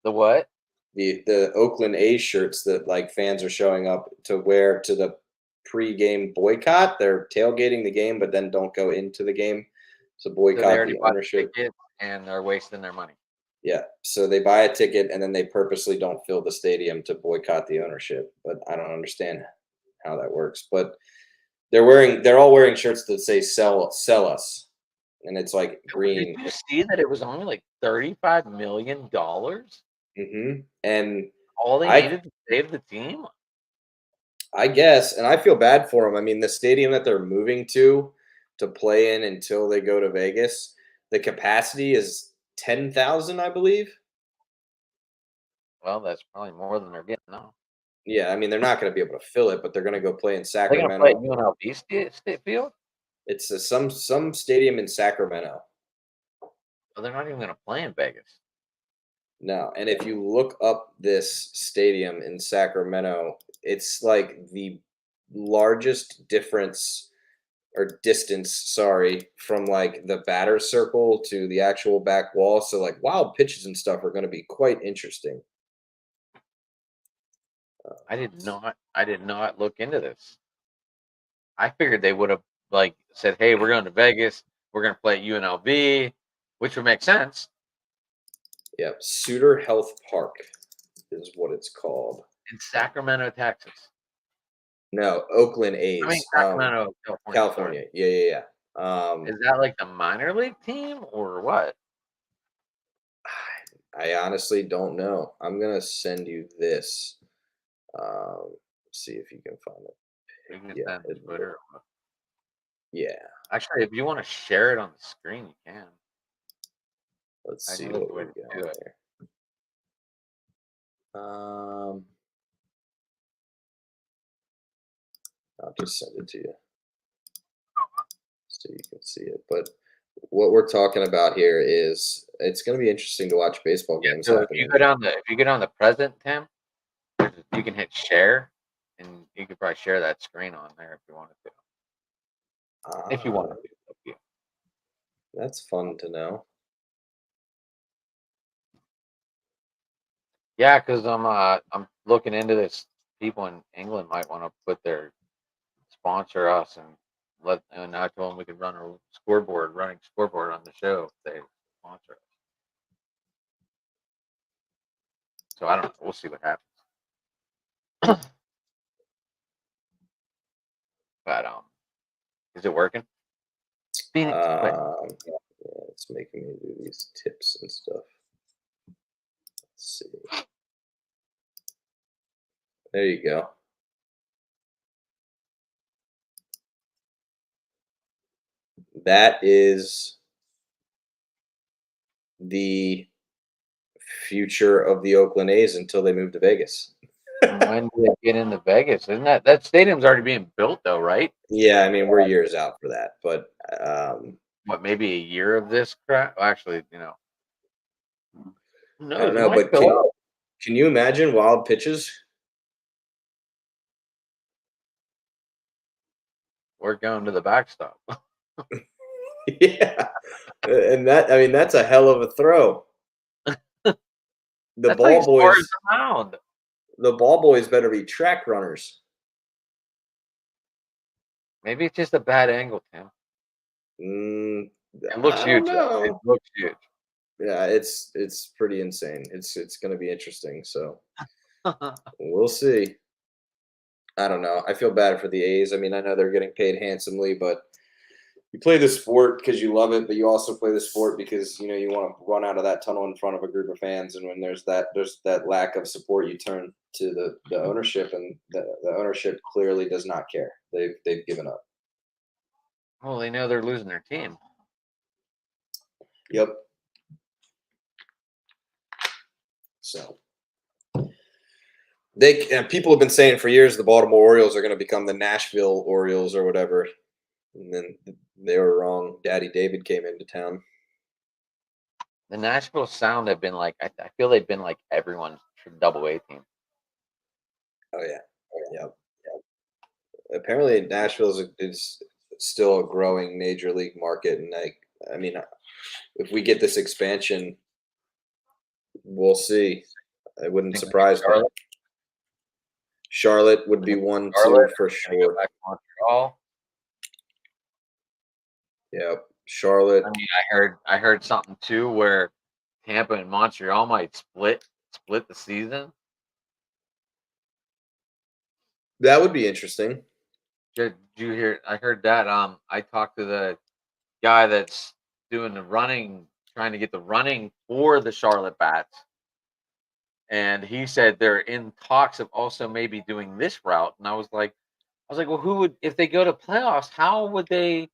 The what? The Oakland A's shirts that like fans are showing up to wear to the pre-game boycott. They're tailgating the game, but then don't go into the game. So So they boycott already the bought the ownership. tickets and they're wasting their money. Yeah. So they buy a ticket and then they purposely don't fill the stadium to boycott the ownership. But I don't understand how that works. But they're all wearing shirts that say sell us. And it's like Did green. you see that it was only like $35 million? And All they I needed to save the team? I guess, and I feel bad for them. I mean, the stadium that they're moving to play in until they go to Vegas, the capacity is 10,000, I believe. Well, that's probably more than they're getting now. Yeah, I mean, they're not going to be able to fill it, but they're going to go play in Are they gonna play at Sacramento. UNLV State Field? It's some stadium in Sacramento. Well, they're not even gonna play in Vegas. No, and if you look up this stadium in Sacramento, it's like the largest difference or distance, sorry, from like the batter circle to the actual back wall. So like wild pitches and stuff are going to be quite interesting. I did not look into this. I figured they would have like said, "Hey, we're going to Vegas. We're going to play at UNLV," which would make sense. Yep, Suter Health Park is what it's called. In Sacramento, Texas. No, Oakland I mean A's. Sacramento, California. Sorry. California. Yeah. Is that like the minor league team or what? I honestly don't know. I'm gonna send you this. See if you can find it. You can Yeah, send to Twitter. yeah. Actually, if you want to share it on the screen, you can. Let's I see know there's what a we way to got do it. here. I'll just send it to you so you can see it. But what we're talking about here is it's going to be interesting to watch baseball Yeah. games So happening. if you go down the present, Tim, you can hit share, and you could probably share that screen on there if you wanted to. If you wanted Ah, to. Up to you. that's fun to know. Yeah, because I'm looking into this. People in England might want to put their sponsor us and I told them we could run a running scoreboard on the show if they sponsor us. So I don't know. We'll see what happens. But is it working? Phoenix, quit. Yeah, it's making me do these tips and stuff. Let's see. There you go. That is the future of the Oakland A's until they move to Vegas. When do they get into Vegas? Isn't that stadium's already being built though, right? Yeah, I mean we're years out for that, but What, maybe a year of this crap? Well, actually, who I don't knows? It know. might But fill up. can you imagine wild pitches? We're going to the backstop. Yeah, and that's a hell of a throw. The That's like ball as far as boys, the mound. the ball boys better be track runners. Maybe it's just a bad angle, Tim. Mm, It looks I don't huge, though. It know. looks huge. Yeah, it's pretty insane. It's going to be interesting. So we'll see. I don't know. I feel bad for the A's. I mean, I know they're getting paid handsomely, but you play the sport because you love it, but you also play the sport because you want to run out of that tunnel in front of a group of fans. And when there's that lack of support, you turn to the ownership, and the ownership clearly does not care. They've given up. Well, they know they're losing their team. Yep. So people have been saying for years the Baltimore Orioles are going to become the Nashville Orioles or whatever, and then they were wrong. Daddy David came into town. The Nashville Sound have been like, I feel they've been like everyone's double A team. Oh yeah, yep. Apparently Nashville is still a growing major league market, and I mean, if we get this expansion, we'll see. It wouldn't Think we surprise me. Charlotte? Charlotte would be one Charlotte, too for go sure. back to Montreal. Yep, Charlotte. I mean, I heard something too where Tampa and Montreal might split the season. That would be interesting. Did you hear? I heard that. I talked to the guy that's doing the running, trying to get the running for the Charlotte Bats, and he said they're in talks of also maybe doing this route. And I was like, well, who would if they go to playoffs? How would they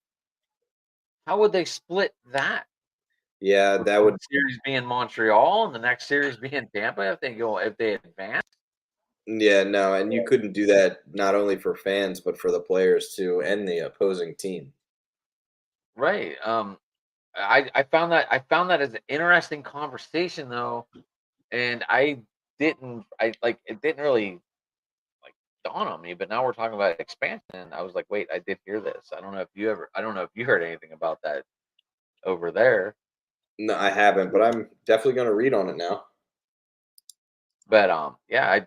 split that? Yeah, Would that one would. series be in Montreal and the next series be in Tampa if they advance? Yeah, no, and you couldn't do that not only for fans but for the players too and the opposing team. Right. I found that as an interesting conversation though, and I didn't really like dawn on me. But now we're talking about expansion, and I was like, wait, I did hear this. I don't know if you heard anything about that over there. No, I haven't, but I'm definitely going to read on it now. But yeah,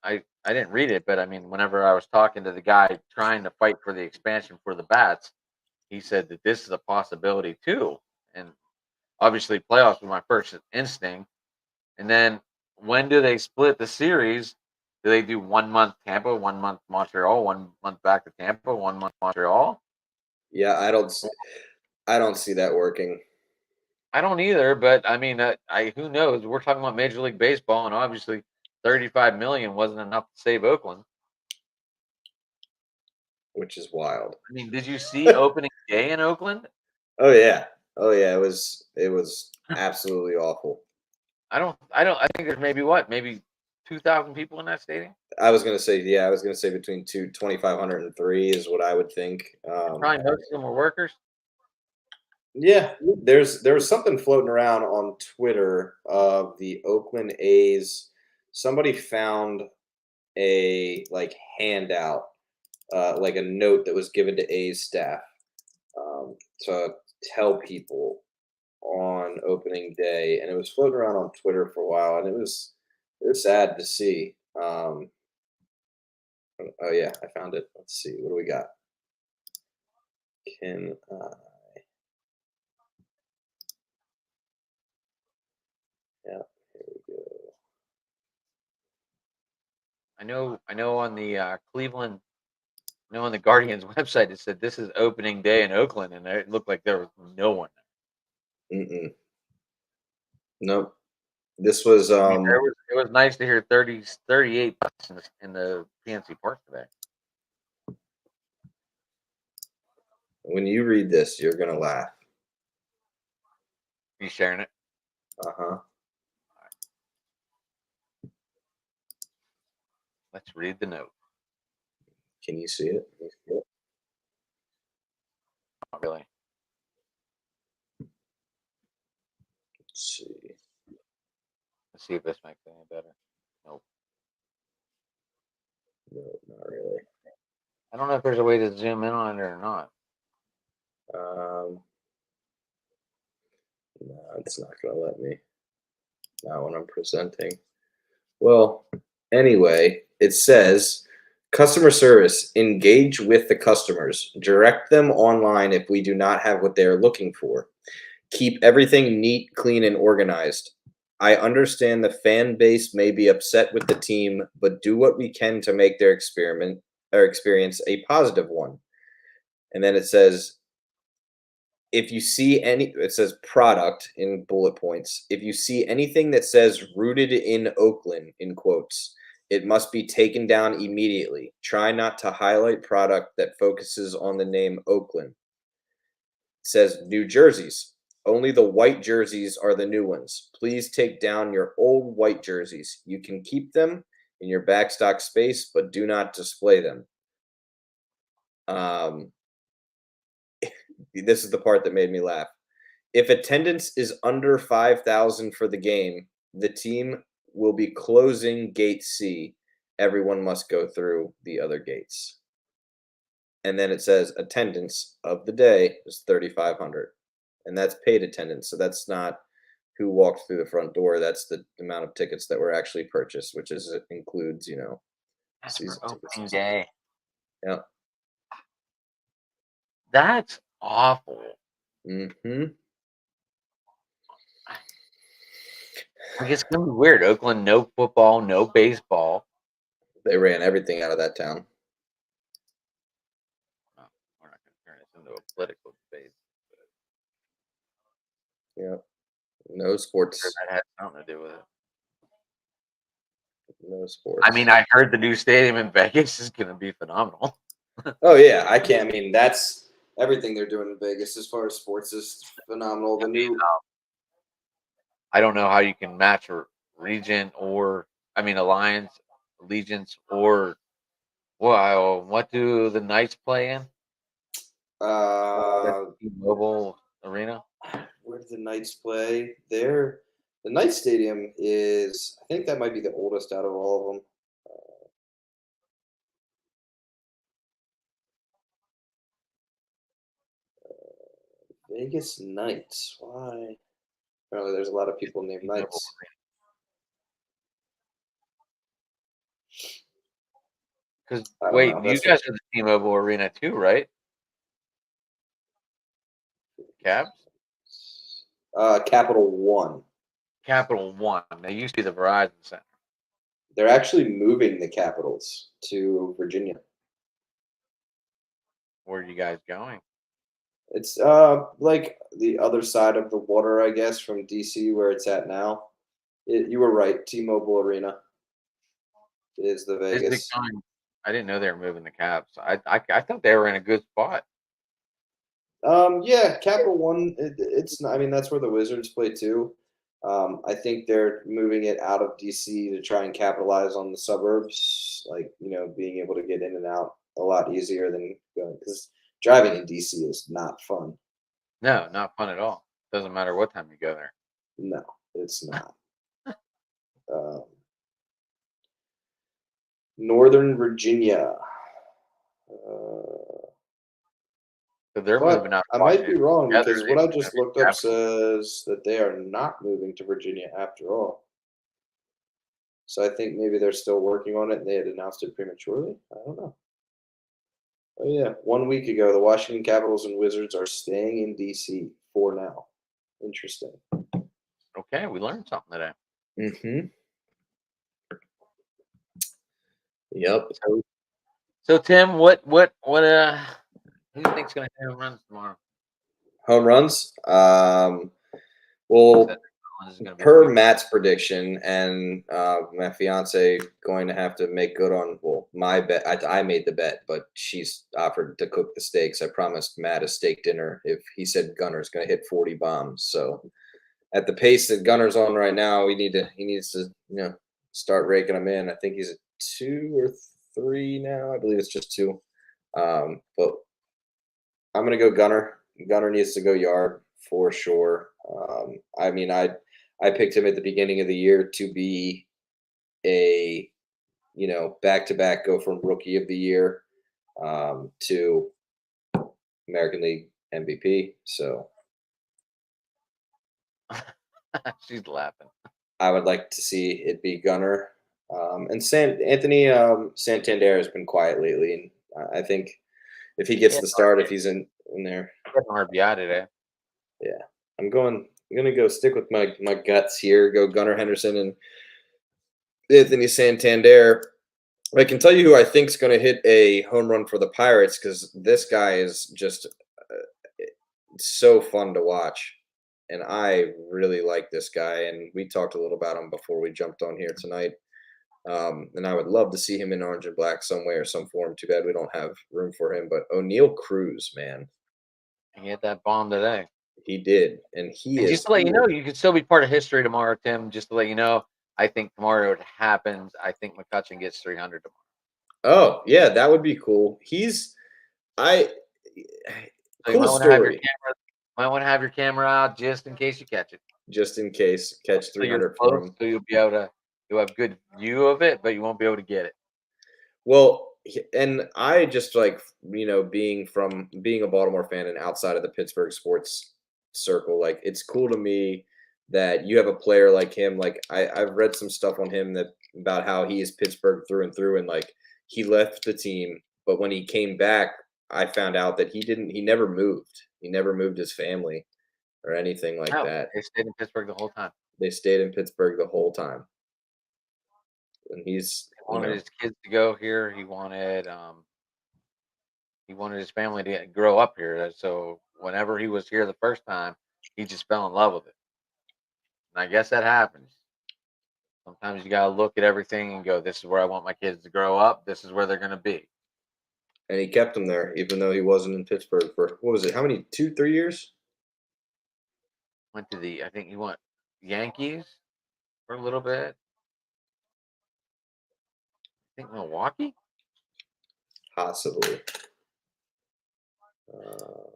I didn't read it, but I mean, whenever I was talking to the guy trying to fight for the expansion for the bats, he said that this is a possibility too. And obviously, playoffs were my first instinct. And then when do they split the series? Do they do 1 month Tampa, 1 month Montreal, 1 month back to Tampa, 1 month Montreal? Yeah, I don't see that working. I don't either, but I mean, I who knows? We're talking about Major League Baseball, and obviously, 35 million wasn't enough to save Oakland. Which is wild. I mean, did you see opening day in Oakland? Oh yeah. Oh yeah, it was absolutely awful. I think there's maybe 2,000 people in that stadium. I was gonna say, yeah, I was gonna say between 2,500 and 3 is what I would think. Probably most of them were workers. Yeah, there was something floating around on Twitter of the Oakland A's. Somebody found a like handout, like a note that was given to A's staff to tell people on opening day, and it was floating around on Twitter for a while, and it was sad to see. Oh yeah, I found it. Let's see, what do we got? Can yeah, here we go. I know on the Cleveland, on the Guardians website, it said this is opening day in Oakland, and it looked like there was no one. Mm-mm. Nope. This was I mean, it was nice to hear 38 bucks in the PNC Park today. when you read this, you're gonna laugh. You sharing it? Uh-huh. Let's read the note. Can you see it? Not really. Let's see. Let's see if this makes it any better. Nope. No, not really. I don't know if there's a way to zoom in on it or not. No, it's not gonna let me. Not when I'm presenting. Well, anyway, it says customer service, engage with the customers, direct them online if we do not have what they are looking for. Keep everything neat, clean, and organized. I understand the fan base may be upset with the team, but do what we can to make their experience a positive one. And then it says if you see it says product in bullet points. If you see anything that says rooted in Oakland in quotes, it must be taken down immediately. Try not to highlight product that focuses on the name Oakland. It says New Jerseys. Only the white jerseys are the new ones. Please take down your old white jerseys. You can keep them in your backstock space, but do not display them. This is the part that made me laugh. If attendance is under 5,000 for the game, the team will be closing gate C. Everyone must go through the other gates. And then it says attendance of the day is 3,500. And that's paid attendance. So that's not who walked through the front door. That's the amount of tickets that were actually purchased, which includes, That's season for tickets. opening day. Yeah. That's awful. Mm-hmm. I guess it's gonna be weird. Oakland, no football, no baseball. They ran everything out of that town. No, we're not gonna turn this into a political debate. Yeah. No sports. That has something to do with it. No sports. I mean, I heard the new stadium in Vegas is gonna be phenomenal. Oh yeah, I can't. I mean, that's everything they're doing in Vegas as far as sports is phenomenal. The new, I don't know how you can match a Regent Alliance, Allegiance, or what do the Knights play in? T-Mobile Arena. Where did the Knights play? The Knights Stadium is, I think that might be the oldest out of all of them. Vegas Knights. Why? Apparently, there's a lot of people named T-Mobile Knights. Because I don't wait, know. you That's guys are the T-Mobile Arena too, right? Cavs, Capital One. Capital One. They used to be the Verizon Center. They're actually moving the Capitals to Virginia. Where are you guys going? It's like the other side of the water, I guess, from DC where it's at now. You were right. T-Mobile Arena is the Is it Vegas. going? I didn't know they were moving the Cavs. I thought they were in a good spot. Yeah, Capital One. It's not, I mean, that's where the Wizards play too. I think they're moving it out of DC to try and capitalize on the suburbs, like being able to get in and out a lot easier than going because driving in DC is not fun. No, not fun at all. Doesn't matter what time you go there. No, it's not. Um, Northern Virginia. Uh, So they're moving but out of I might be Washington wrong together. because They what I were gonna just be looked the up Capitals. says that they are not moving to Virginia after all. So I think maybe they're still working on it and they had announced it prematurely. I don't know. Oh yeah, 1 week ago, the Washington Capitals and Wizards are staying in DC for now. Interesting. Okay, we learned something today. Mm-hmm. Yep. So Tim, who do you think's gonna hit home runs tomorrow? Home runs. Cedric Well, Mullins is gonna be per pretty good. Matt's prediction, and my fiance going to have to make good on my bet. I made the bet, but she's offered to cook the steaks. I promised Matt a steak dinner if he said Gunner's going to hit 40 bombs. So at the pace that Gunner's on right now, he needs to start raking them in. I think he's at 2 or 3 now. I believe it's just 2. But I'm gonna go Gunner. Gunner needs to go yard for sure. I mean, I picked him at the beginning of the year to be a back to back go from rookie of the year to American League MVP. So She's laughing. I would like to see it be Gunner. And Anthony Santander has been quiet lately, and I think if he gets Yeah, the start, if he's in there, an RBI today. yeah, I'm gonna go stick with my guts here. Go Gunnar Henderson and Anthony Santander. I can tell you who I think is going to hit a home run for the Pirates because this guy is just so fun to watch, and I really like this guy. And we talked a little about him before we jumped on here tonight. And I would love to see him in orange and black some way or some form. Too bad we don't have room for him. But O'Neal Cruz, man, He hit that bomb today. he did, and he And just is to let you cool. know, you can still be part of history tomorrow, Tim. Just to let you know, I think tomorrow it happens. I think McCutcheon gets 300 tomorrow. Oh yeah, that would be cool. I So you cool might want to have your story. camera, might want to have your camera out just in case you catch it. Just in case, catch So you're 300 for close, him. so you'll have good view of it, but you won't be able to get it. Well, and I just like being a Baltimore fan and outside of the Pittsburgh sports circle, like it's cool to me that you have a player like him. Like I've read some stuff on him that about how he is Pittsburgh through and through, and like he left the team, but when he came back, I found out that he never moved. He never moved his family or anything like No, that. they stayed in Pittsburgh the whole time. They stayed in Pittsburgh the whole time, and he's He wanted his kids to go here. He wanted his family to grow up here. So whenever he was here the first time, he just fell in love with it. And I guess that happens. Sometimes you gotta look at everything and go, "This is where I want my kids to grow up. This is where they're gonna be." and he kept him there, even though he wasn't in Pittsburgh for what was it? How many? 2, 3 years? I think he went Yankees for a little bit. I think Milwaukee. Possibly. Uh,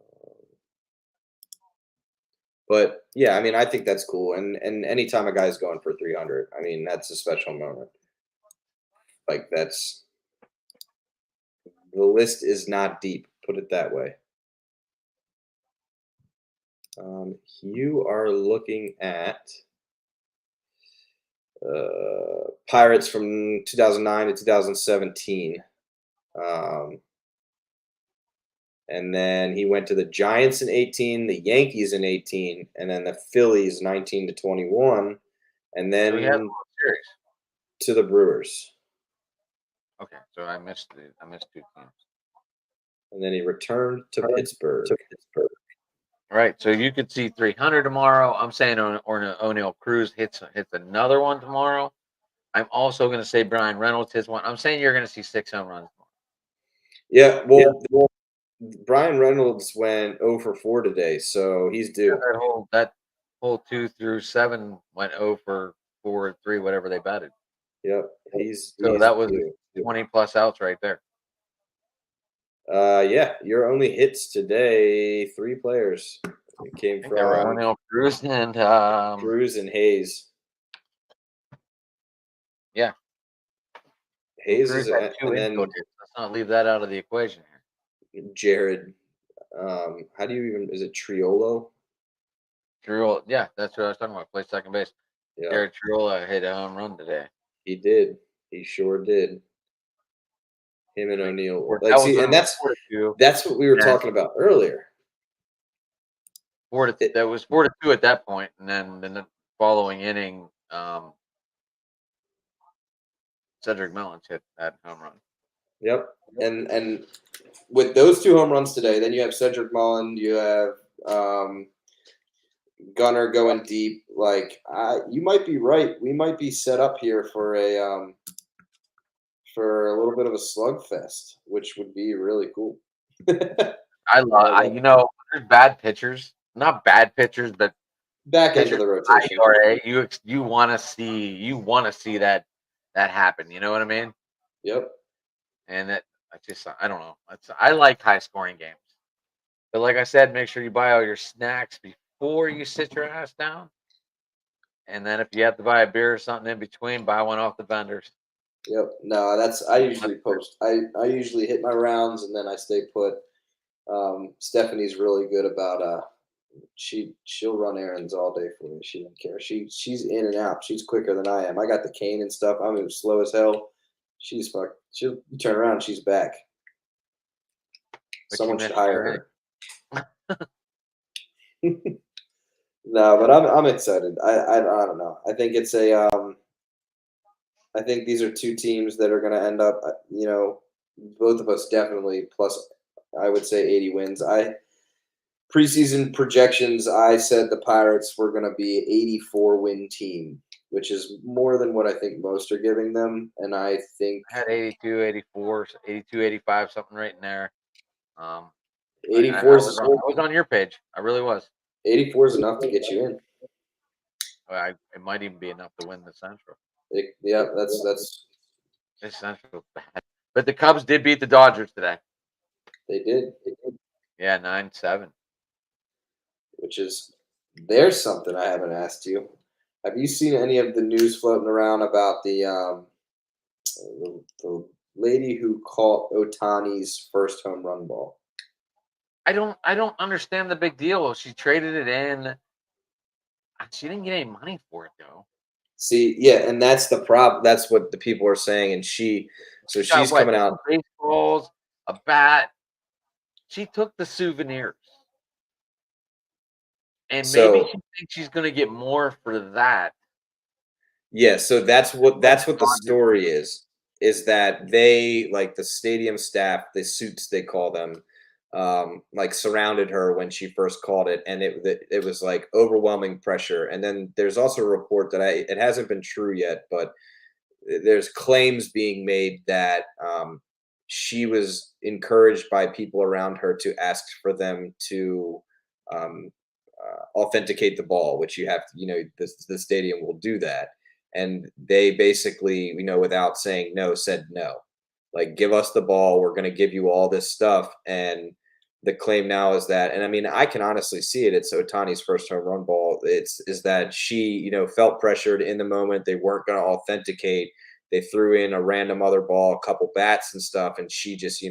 but yeah, I mean, I think that's cool. And anytime a guy's going for 300, I mean, that's a special moment. Like that's the list is not deep. Put it that way. You are looking at Pirates from 2009 to 2017. Um, and then he went to the Giants in 18, the Yankees in 18, and then the Phillies 19 to 21, and So he has a then World Series. to the Brewers. Okay, so I missed 2 teams. And then he returned to Pittsburgh. All right, so you could see 300 tomorrow. I'm saying O'Neal Cruz hits another one tomorrow. I'm also going to say Brian Reynolds hits one. I'm saying you're going to see 6 home runs tomorrow. Yeah, well, Brian Reynolds went 0 for 4 today, so he's due. That whole 2 through 7 went 0 for 4, 3, whatever they batted. Yep, he's that was due. 20 plus outs right there. Yeah, your only hits today, 3 players. It came from O'Neal Cruz and Cruz and Hayes. Yeah, Hayes Cruz is had 2 and infield hits. Let's not leave that out of the equation here. Jared. How do you even? Is it Triolo? Triola, yeah, that's what I was talking about. Play second base. Yeah, Jared Triola hit a home run today. he did. He sure did. Him and O'Neal. That was and that's what we were talking about earlier. That was 4-2 at that point, and then the following inning, Cedric Mullins hit that home run. Yep, and with those 2 home runs today, then you have Cedric Mullins, you have Gunnar going deep. Like you might be right. We might be set up here for a little bit of a slugfest, which would be really cool. There's bad pitchers, not bad pitchers, but back end of the rotation. You want to see that happen. You know what I mean? Yep. And I don't know. I like high scoring games, but like I said, make sure you buy all your snacks before you sit your ass down. And then if you have to buy a beer or something in between, buy one off the vendors. Yep. No, I usually post. I usually hit my rounds and then I stay put. Stephanie's really good about she'll run errands all day for me. She doesn't care. She's in and out. She's quicker than I am. I got the cane and stuff. I'm slow as hell. She'll turn around and she's back. Someone should hire her. No, but I'm excited. I don't know. I think it's I think these are 2 teams that are going to end up, both of us definitely plus, I would say 80 wins. Preseason projections, I said the Pirates were going to be 84 win team, which is more than what I think most are giving them. And I think I had 82, 84, 82, 85, something right in there. 84 I was on your page. I really was. 84 is enough to get you in. It might even be enough to win the Central. Yeah, that's the Central bad. But the Cubs did beat the Dodgers today. They did. Yeah, 9-7. Which is, there's something I haven't asked you. Have you seen any of the news floating around about the lady who caught Ohtani's first home run ball? I don't understand the big deal. She traded it in. She didn't get any money for it though. See, yeah, and that's the problem. That's what the people are saying. And she's coming out. Baseballs, a bat. She took the souvenirs. And maybe she thinks she's going to get more for that. Yeah, so that's what the story is that they, like the stadium staff, the suits they call them, like surrounded her when she first called it, and it was like overwhelming pressure. And then there's also a report that it hasn't been true yet, but there's claims being made that she was encouraged by people around her to ask for them to authenticate the ball, which you have to, the stadium will do that. And they basically, without saying no, said no. Like, give us the ball. We're going to give you all this stuff. And the claim now is that, and I mean, I can honestly see it. It's Ohtani's first home run ball. Is that she, felt pressured in the moment. They weren't going to authenticate. They threw in a random other ball, a couple bats and stuff. And she just,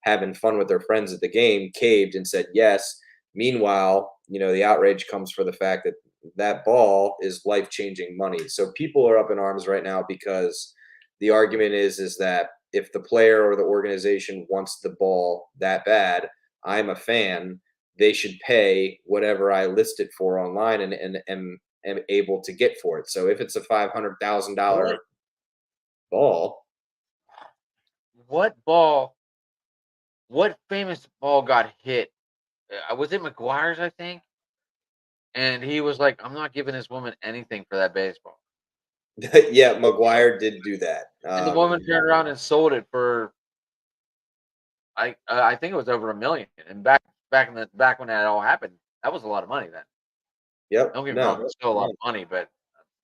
having fun with her friends at the game, caved and said yes. Meanwhile, the outrage comes for the fact that that ball is life-changing money. So people are up in arms right now because the argument is that if the player or the organization wants the ball that bad, I'm a fan, they should pay whatever I list it for online and am able to get for it. So if it's a $500,000 What ball, what ball? What famous ball got hit? Was it McGuire's? I think. And he was like, "I'm not giving this woman anything for that baseball." yeah, McGuire did do that. And the woman turned around and sold it for I think it was over 1,000,000. And back when that all happened, that was a lot of money then. Yep. Don't get me No, wrong, it's still a lot no, of money, but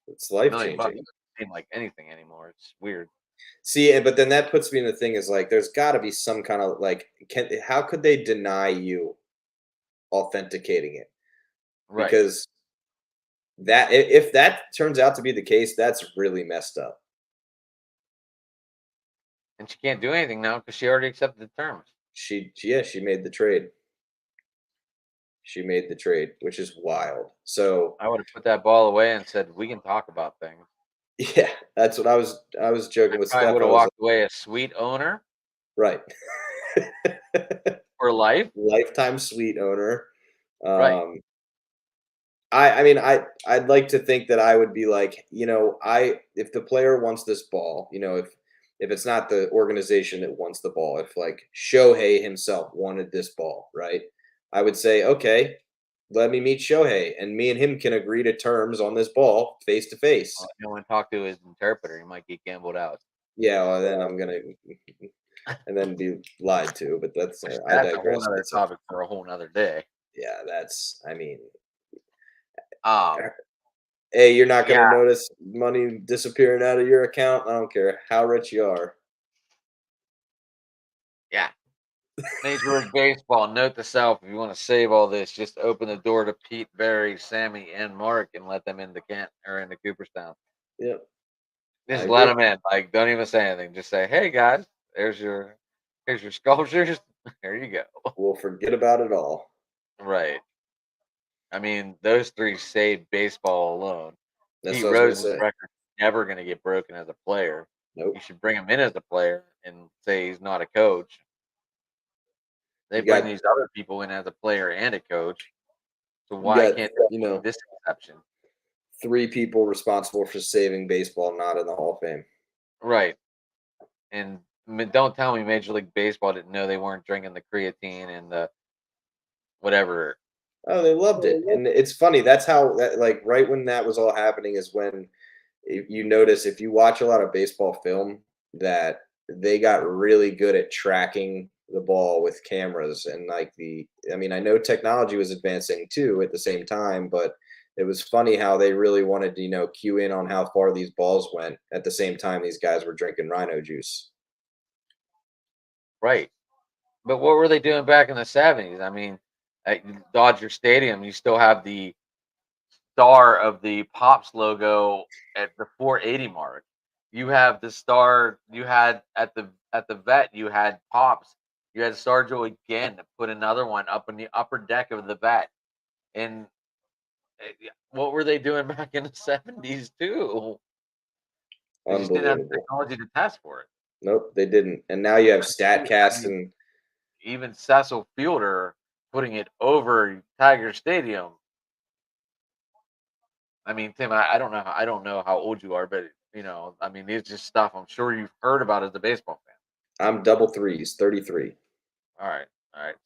it's $1,000,000 life-changing. doesn't seem like anything anymore. It's weird. See, but then that puts me in the thing is like, there's got to be some kind of like, how could they deny you authenticating it? Right. Because if that turns out to be the case, that's really messed up. And she can't do anything now because she already accepted the terms. She made the trade. She made the trade, which is wild. So I would have put that ball away and said, "We can talk about things." yeah, that's what I was I joking with probably Steph. would I have was like, walked away a sweet owner right. for life. Lifetime suite owner. Right. Um, I mean, I'd like to think that I would be like, if the player wants this ball, if it's not the organization that wants the ball, if like Shohei himself wanted this ball, right? I would say, okay, let me meet Shohei, and me and him can agree to terms on this ball face to face. No one talk to his interpreter. He might get gambled out. Yeah, well, then I'm gonna and then be lied to, but that's Which I that's a whole digress. nother That's topic for a whole nother day. yeah, that's I mean, Um, hey, you're not gonna yeah, notice money disappearing out of your account. I don't care how rich you are. yeah. Major League Baseball. Note to self: if you want to save all this, just open the door to Pete, Barry, Sammy, and Mark, and let them into Kent or into Cooperstown. Yep, I Just let agree. them in. Like, don't even say anything. Just say, "Hey guys, here's your sculptures. There you go." We'll forget about it all. Right. I mean, those three saved baseball alone. That's Pete what I was gonna Rose's say. record never going to get broken as a player. You Nope. should bring him in as a player and say he's not a coach. They You bring got these other people in as a player and a coach. So you why got can't you they be know this exception? three people responsible for saving baseball not in the Hall of Fame. Right. And don't tell me Major League Baseball didn't know they weren't drinking the creatine and the whatever. Oh, they loved it, and it's funny. That's how that like right when that was all happening is when you notice if you watch a lot of baseball film that they got really good at tracking the ball with cameras and like I mean, I know technology was advancing too at the same time, but it was funny how they really wanted to, cue in on how far these balls went at the same time these guys were drinking rhino juice. Right. But what were they doing back in the 70s? I mean, at Dodger Stadium, you still have the star of the Pops logo at the 480 mark. You have the star you had at the vet, you had Pops. You had Sargent again to put another one up in the upper deck of the vet. And yeah, what were they doing back in the 70s too? They just didn't have the Unbelievable. technology to test for it. Nope, they didn't. And now you have I Statcast mean, and even Cecil Fielder putting it over Tiger Stadium. I mean, Tim, I don't know how old you are, but I mean, it's just stuff I'm sure you've heard about as a baseball fan. I'm double threes, 33. All right.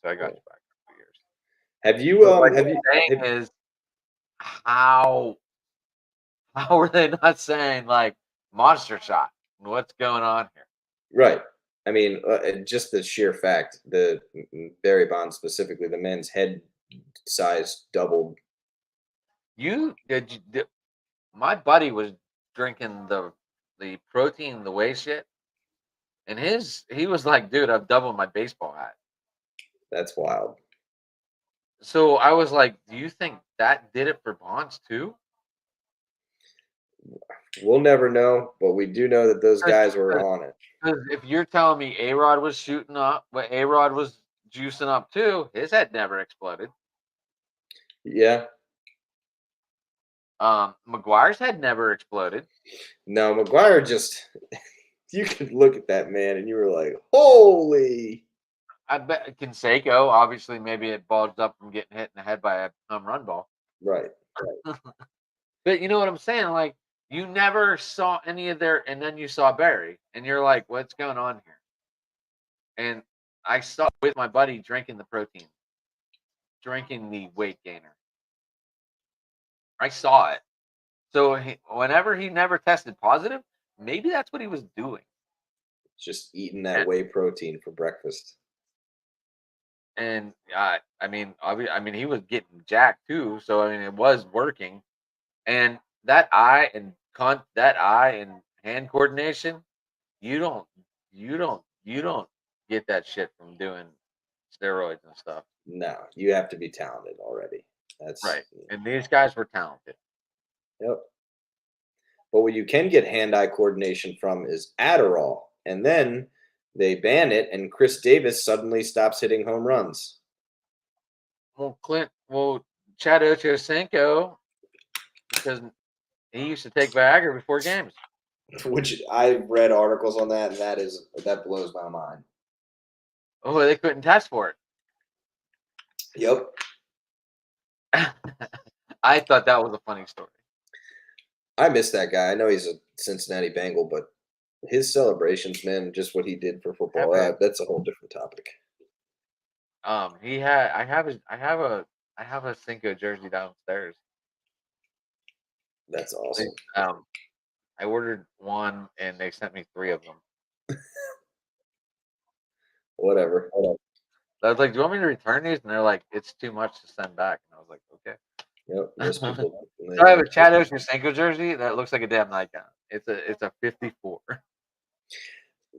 So I got Yeah. you back a few years. Have you But what have he's you saying have, is, how how are they not saying like monster shot? What's going on here? right. I mean, just the sheer fact, the Barry Bonds specifically, the men's head size doubled. My buddy was drinking the protein the way shit, and he was like, dude, I've doubled my baseball hat. That's wild. So I was like, do you think that did it for Bonds too? We'll never know, but we do know that those guys were Because on it. if you're telling me A Rod was shooting up, but A Rod was juicing up too, his head never exploded. Yeah. McGuire's head never exploded. No, McGuire just you could look at that man and you were like, holy. I bet Canseco, obviously, maybe it bulged up from getting hit in the head by a home run ball. Right. But you know what I'm saying? Like, you never saw any of their, and then you saw Barry, and you're like, what's going on here? And I saw with my buddy drinking the protein, drinking the weight gainer. I saw it. So whenever he never tested positive, maybe that's what he was doing. Just eating that whey protein for breakfast. And I mean, I mean, he was getting jacked too. So I mean, it was working. And that eye and hand coordination, you don't, you don't get that shit from doing steroids and stuff. No, you have to be talented already. That's Right. And these guys were talented. Yep. But what you can get hand-eye coordination from is Adderall, and then they ban it, and Chris Davis suddenly stops hitting home runs. Well, Chad Ochocinco, because he used to take Viagra before games. Which I've read articles on that, and that blows my mind. Oh, they couldn't test for it. Yep. I thought that was a funny story. I miss that guy. I know he's a Cincinnati Bengal, but his celebrations, man, just what he did for football, that's a whole different topic. He had. I have a Cinco jersey downstairs. That's awesome. I ordered one, and they sent me 3 of them. Whatever. I was like, "Do you want me to return these?" And they're like, "It's too much to send back." And I was like, "Okay." Yep. Most people. So I have a Chad Ochocinco jersey that looks like a damn nightgown. It's a 54.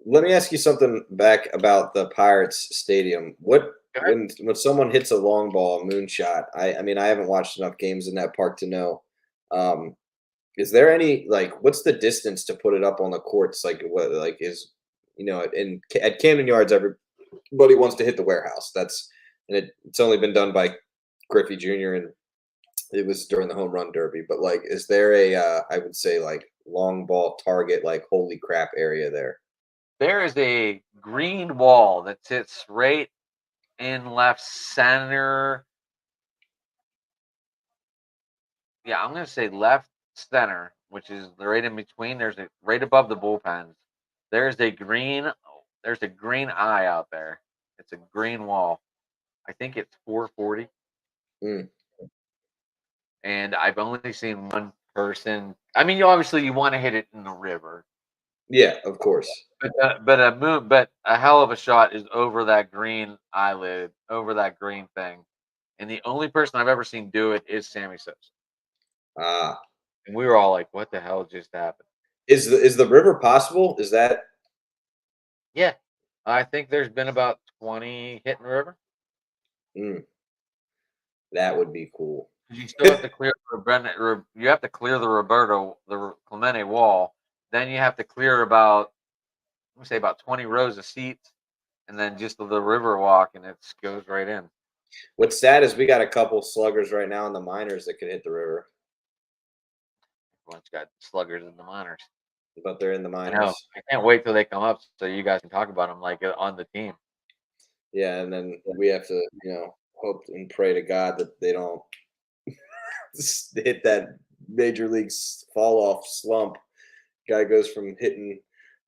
Let me ask you something back about the Pirates stadium. When someone hits a long ball, a moonshot, I mean I haven't watched enough games in that park to know. Is there any what's the distance to put it up on the courts? Like what is at Camden Yards everybody wants to hit the warehouse. It's only been done by Griffey Jr. and it was during the home run derby. But is there a I would say long ball target holy crap area there? There is a green wall that sits right in left center. Yeah, I'm gonna say left center, which is right in between. There's a right above the bullpens. There's a green. There's a green eye out there. It's a green wall. I think it's 440. Mm. And I've only seen one person. I mean, you want to hit it in the river. Yeah, of course. But a hell of a shot is over that green eyelid, over that green thing. And the only person I've ever seen do it is Sammy Sosa. Ah. And we were all like, "What the hell just happened?" Is the river possible? Is that? Yeah, I think there's been about 20 hitting the river. That would be cool. You still have to clear you have to clear the Clemente wall. Then you have to clear about, let me say, about 20 rows of seats, and then just the river walk, and it goes right in. What's sad is we got a couple sluggers right now in the minors that could hit the river. Everyone's got sluggers in the minors. But they're in the minors. I can't wait till they come up so you guys can talk about them on the team. Yeah, and then we have to, hope and pray to God that they don't hit that major leagues fall off slump. Guy goes from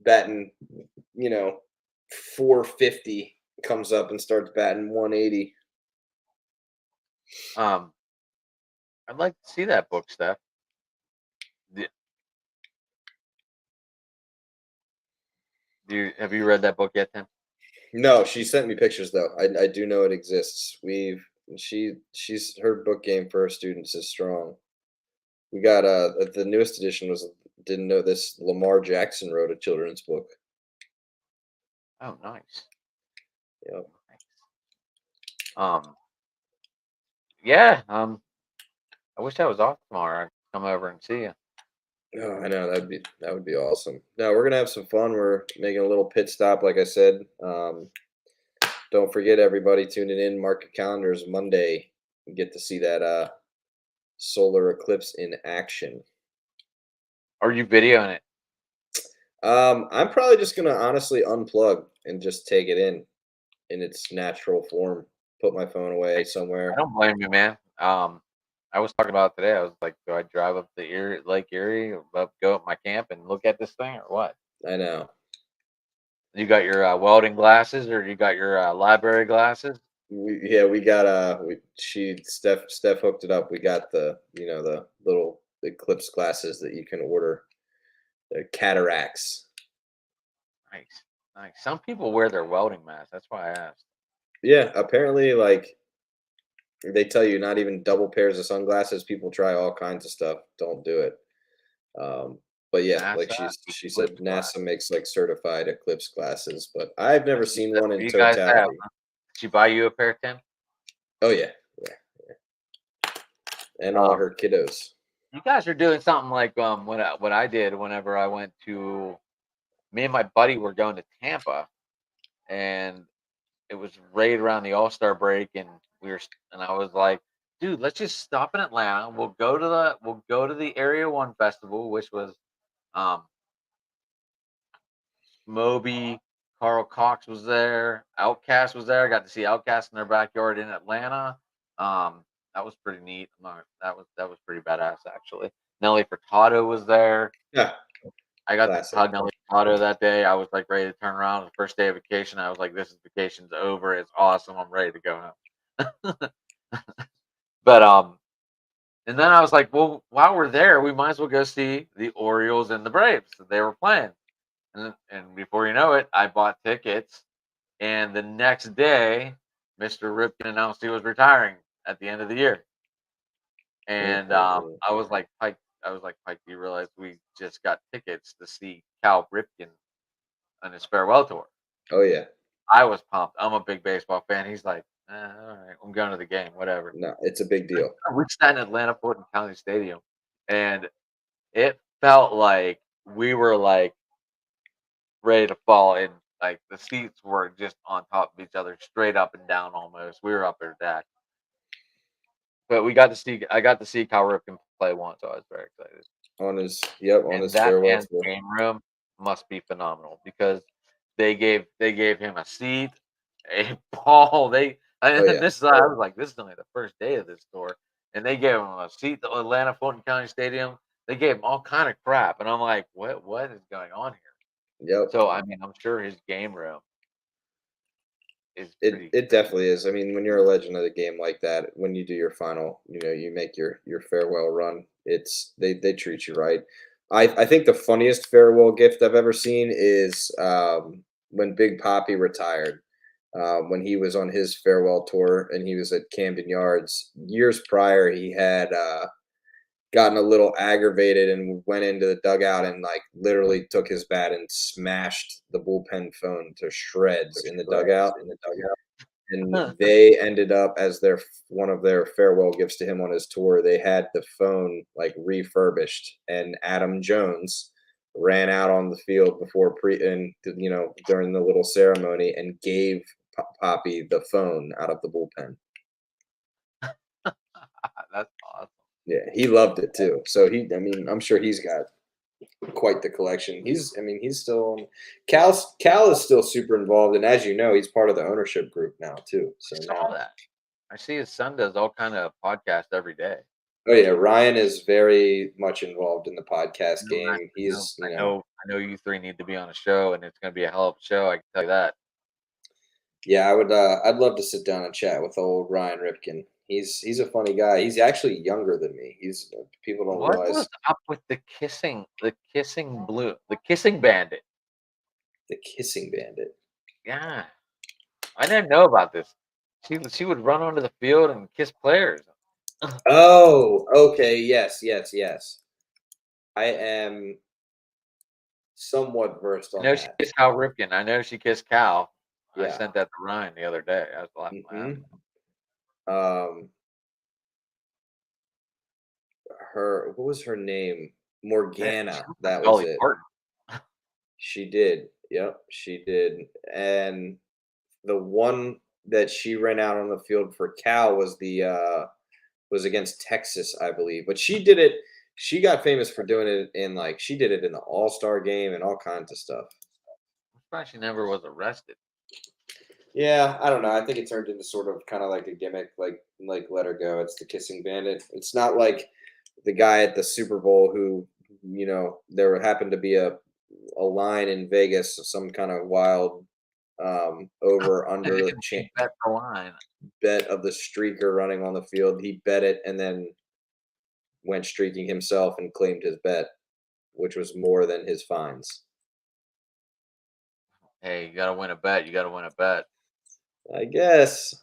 batting, 450, comes up and starts batting 180. I'd like to see that book, Steph. Have you read that book yet, Tim? No, she sent me pictures though. I do know it exists. She's her book game for her students is strong. We got the newest edition didn't know this. Lamar Jackson wrote a children's book. Oh, nice. Yep. Yeah. I wish I was off tomorrow. I'd come over and see you. Oh, I know that would be awesome. No, we're gonna have some fun. We're making a little pit stop, like I said. Don't forget, everybody tuning in. Mark your calendars. Monday, get to see that solar eclipse in action. Are you videoing it? I'm probably just gonna honestly unplug and just take it in its natural form. Put my phone away I somewhere. don't blame you, man. I was talking about it today. I was like, do I drive up the Lake Erie, go up my camp and look at this thing, or what? I know. You got your welding glasses, or you got your library glasses? We got Steph hooked it up. We got the little eclipse glasses that you can order. The cataracts. Nice, nice. Some people wear their welding masks. That's why I asked. Yeah, apparently, like they tell you, not even double pairs of sunglasses. People try all kinds of stuff. Don't do it. But yeah, like NASA she said, eclipse glass. NASA makes like certified eclipse glasses, but I've never That's seen that's one what in you guys have. totality. Huh? Did she buy you a pair, Tim? Oh yeah, yeah, and all Um, her kiddos. you guys are doing something like what I did whenever I went to. Me and my buddy were going to Tampa, and it was right around the All Star break, and and I was like, dude, let's just stop in Atlanta. We'll go to the Area One Festival, which was um Moby, Carl Cox was there, Outcast was there. I got to see Outcast in their backyard in Atlanta. That was pretty neat. That was pretty badass actually. Nelly Furtado was there. Yeah, I got to classic. hug Nelly Furtado that day. I was like ready to turn around. The first day of vacation, I was like, "This is vacation's over. It's awesome. I'm ready to go home." But and then I was like, "Well, while we're there, we might as well go see the Orioles and the Braves. They were playing." And before you know it, I bought tickets. And the next day, Mr. Ripken announced he was retiring at the end of the year. And Mm-mm-mm. I was like, Pike, Pike, do you realize we just got tickets to see Cal Ripken on his farewell tour? Oh yeah, I was pumped. I'm a big baseball fan. He's like, all right, I'm going to the game, whatever. no, it's a big deal. We sat in Atlanta Fulton County Stadium, and it felt like we were like ready to fall in. Like the seats were just on top of each other, straight up and down almost. We were up there deck. But I got to see Cal Ripken play once, so I was very excited. On And his that farewell man's tour. game room must be phenomenal because they gave him a seat, a ball. Oh And yeah, this is I was like, this is only the first day of this tour, and they gave him a seat to Atlanta Fulton County Stadium. They gave him all kind of crap, and I'm like, what is going on here? yep. So I mean, I'm sure his game room is It pretty. definitely is. I mean, when you're a legend of the game like that, when you do your final, you make your farewell run. It's they treat you right. I think the funniest farewell gift I've ever seen is when Big Poppy retired. When he was on his farewell tour and he was at Camden Yards years prior, he had gotten a little aggravated and went into the dugout and like literally took his bat and smashed the bullpen phone to shreds in the dugout. And they ended up as their one of their farewell gifts to him on his tour. They had the phone like refurbished, and Adam Jones ran out on the field before during the little ceremony and gave Poppy the phone out of the bullpen. That's awesome. Yeah, he loved it too. So I mean, I'm sure he's got quite the collection. I mean, he's still on. Cal is still super involved, and as you know, he's part of the ownership group now too. I So saw now, that. I see his son does all kind of podcasts every day. oh yeah, Ryan is very much involved in the podcast No, game. He's, I know you three need to be on a show, and it's going to be a hell of a show. I can tell you that. yeah, I'd love to sit down and chat with old Ryan Ripken. He's a funny guy. He's actually younger than me. People don't What was realize up with the kissing bandit? the kissing bandit. Yeah, I didn't know about this. She would run onto the field and kiss players. Oh, okay. Yes, yes, yes. I am somewhat versed I on know she that. kissed Cal Ripken. I know she kissed Cal. I Yeah. sent that to Ryan the other day. I was laughing my ass Hmm. off. Um, what was her name? Man, she Morgana. looked like That was Dolly it. Parton. She did. Yep, she did. And the one that she ran out on the field for Cal was was against Texas, I believe. But she did it. She got famous for doing it in like she did it in the All-Star game and all kinds of stuff. I'm surprised she never was arrested. Yeah, I don't know. I think it turned into sort of kind of like a gimmick, like Let Her Go. It's the kissing bandit. It's not like the guy at the Super Bowl who, there happened to be a line in Vegas, some kind of wild over under She bet the line. bet of the streaker running on the field. He bet it and then went streaking himself and claimed his bet, which was more than his fines. Hey, you gotta win a bet. You gotta win a bet. I guess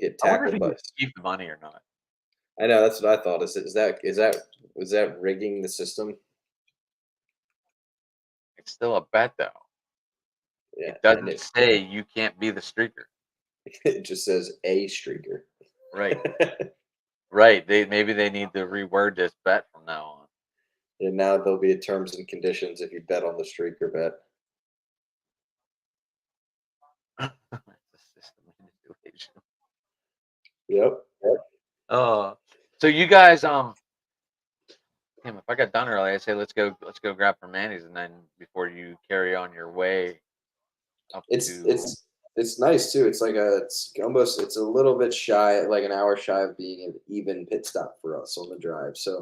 get I wonder if tackled he by. gets to keep the money or not. I know that's what I thought. Was that rigging the system? It's still a bet, though. Yeah, It and doesn't say you can't be the streaker. it just says a streaker. Right. Right. Maybe they need to reword this bet from now And now there'll be terms and conditions if you bet on the streaker bet. on. It's a system manipulation. Yep. So you guys, damn, if I got done early, I'd say let's go grab for Manny's, and then before you carry on your way up It's to it's it's nice too. It's a little bit shy, like an hour shy of being an even pit stop for us on the drive. So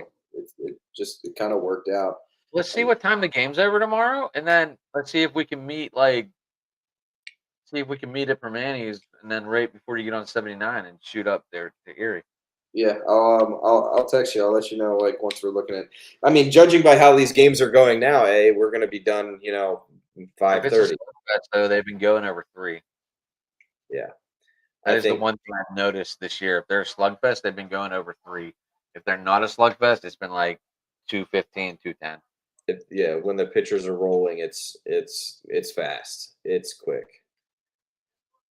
it kind of worked out. let's see And what time the game's over tomorrow, and then let's see if we can meet at Permanis, and then right before you get on 79 and shoot up there to Erie. yeah, I'll text you. I'll let you know like once we're looking at. I mean, judging by how these games are going now, we're gonna be done. If it's a 5:30. slugfest, though, they've been going over 3. Yeah, That I is the think. one thing I've noticed this year. If they're a slugfest, they've been going over 3. If they're not a slugfest, it's been like 2:15, 2:10. Yeah, when the pitchers are rolling, it's fast. It's quick.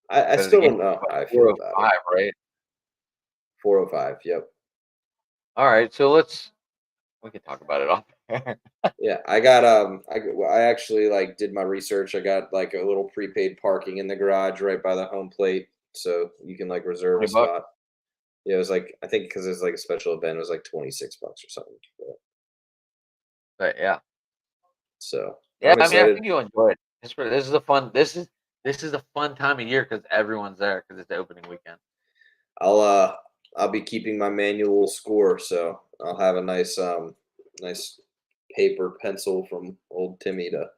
I Because the still game don't know was how I feel about it. 4:05, right? 4:05. Yep. All right, so we can talk about it off air. Yeah, I actually like did my research. I got like a little prepaid parking in the garage right by the home plate, so you can like reserve a 20 bucks. spot. Yeah, it was like I think because it's like a special event, it was like $26 or something. But yeah. So Yeah, I'm I mean, I excited. think you'll enjoy it. This is a fun this is a fun time of year because everyone's there because it's the opening weekend. I'll uh I'll be keeping my manual score, so I'll have a nice paper pencil from old Timmy to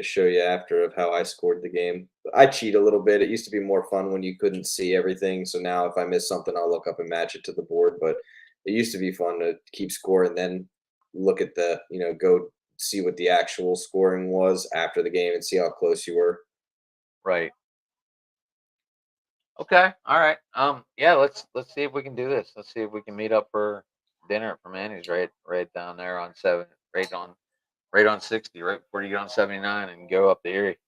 show you after of how I scored the game. I cheat a little bit. It used to be more fun when you couldn't see everything. So now if I miss something, I'll look up and match it to the board. But it used to be fun to keep score and then look at go see what the actual scoring was after the game and see how close you were. Right. Okay. All right. Yeah, let's see if we can do this. Let's see if we can meet up for dinner at Manny's right down there on 7 right on 60, right before you get on 79 and go up to Erie.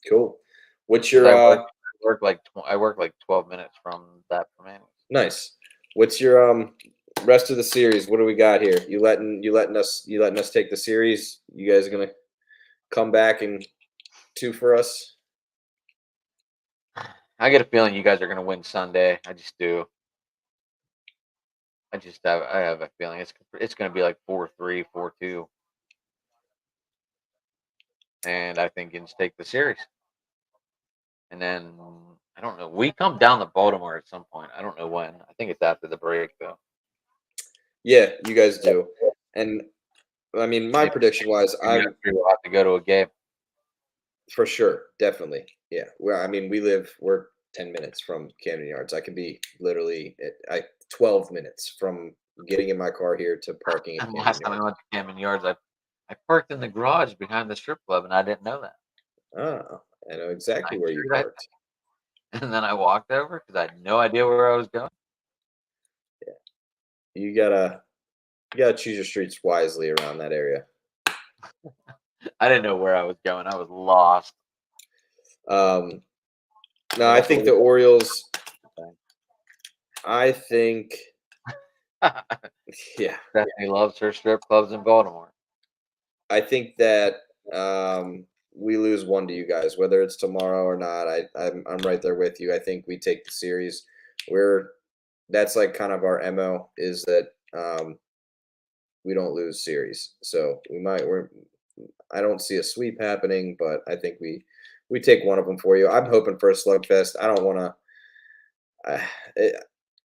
Cool. What's 'Cause your I work like 12 minutes from that for Manny's. nice? What's your rest of the series? What do we got here? You letting us take the series? You guys gonna come back and two for us? I get a feeling you guys are gonna win Sunday. I just do. I have a feeling it's gonna be like 4-3, 4-2, and I think Inns take the series. And then I don't know. We come down to Baltimore at some point. I don't know when. I think it's after the break though. Yeah, you guys do. And I mean, my Maybe prediction wise, maybe I'm after we'll have to go to a game. for sure, definitely. Yeah. Well, I mean, we're 10 minutes from Camden Yards. I could be literally 12 minutes from getting in my car here to parking at And Camden last time I Yards. went to Camden Yards, I parked in the garage behind the strip club, and I didn't know that. Oh, I know And I exactly where you ensured parked. and then I walked over because I had no idea where I was going. Yeah. You gotta choose your streets wisely around that area. I didn't know where I was going. I was lost. Um, no, But I that's think what the Orioles. we I think, yeah, Stephanie loves her strip clubs in Baltimore. I think that um, we lose one to you guys, whether it's tomorrow or not. I'm right there with you. I think we take the series. That's like kind of our MO is that we don't lose series. So I don't see a sweep happening, but I think we take one of them for you. I'm hoping for a slugfest. I don't want to.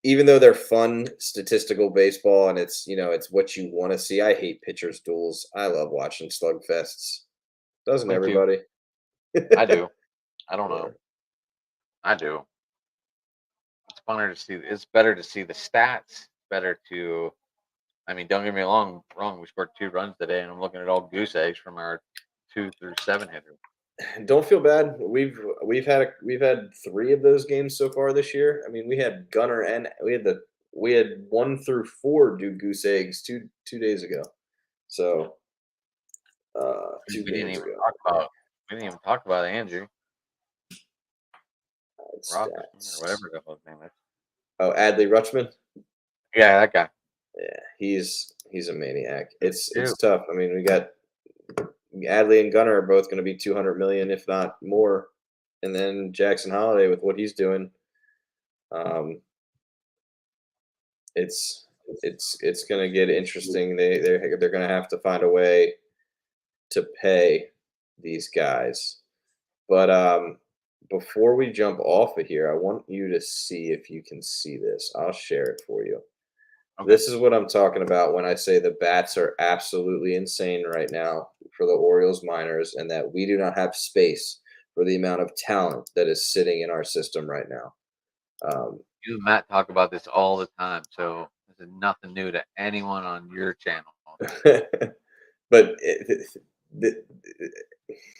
Even though they're fun statistical baseball and it's what you want to see. I hate pitchers duels. I love watching slugfests. Doesn't Me too. everybody? I do. I don't Yeah. know. I do. It's funner to see. It's better to see the stats. Better to. I mean, don't get me wrong. We scored 2 runs today, and I'm looking at all goose eggs from our 2 through 7 hitter. Don't feel bad. We've had 3 of those games so far this year. I mean, we had Gunner and we had 1 through 4 do goose eggs two days ago. So two We didn't games even ago. talk about. We didn't even talk about Andrew Robertson Stats. or whatever the hell his name is. Oh, Adley Rutschman. Yeah, that guy. Yeah, he's a maniac. It's Dude. tough. I mean, we got Adley and Gunner are both going to be 200 million, if not more, and then Jackson Holiday with what he's doing. It's going to get interesting. They're going to have to find a way to pay these guys. But before we jump off of here, I want you to see if you can see this. I'll share it for you. Okay. This is what I'm talking about when I say the bats are absolutely insane right now for the Orioles minors, and that we do not have space for the amount of talent that is sitting in our system right now. You and Matt talk about this all the time, so this is nothing new to anyone on your channel. But the,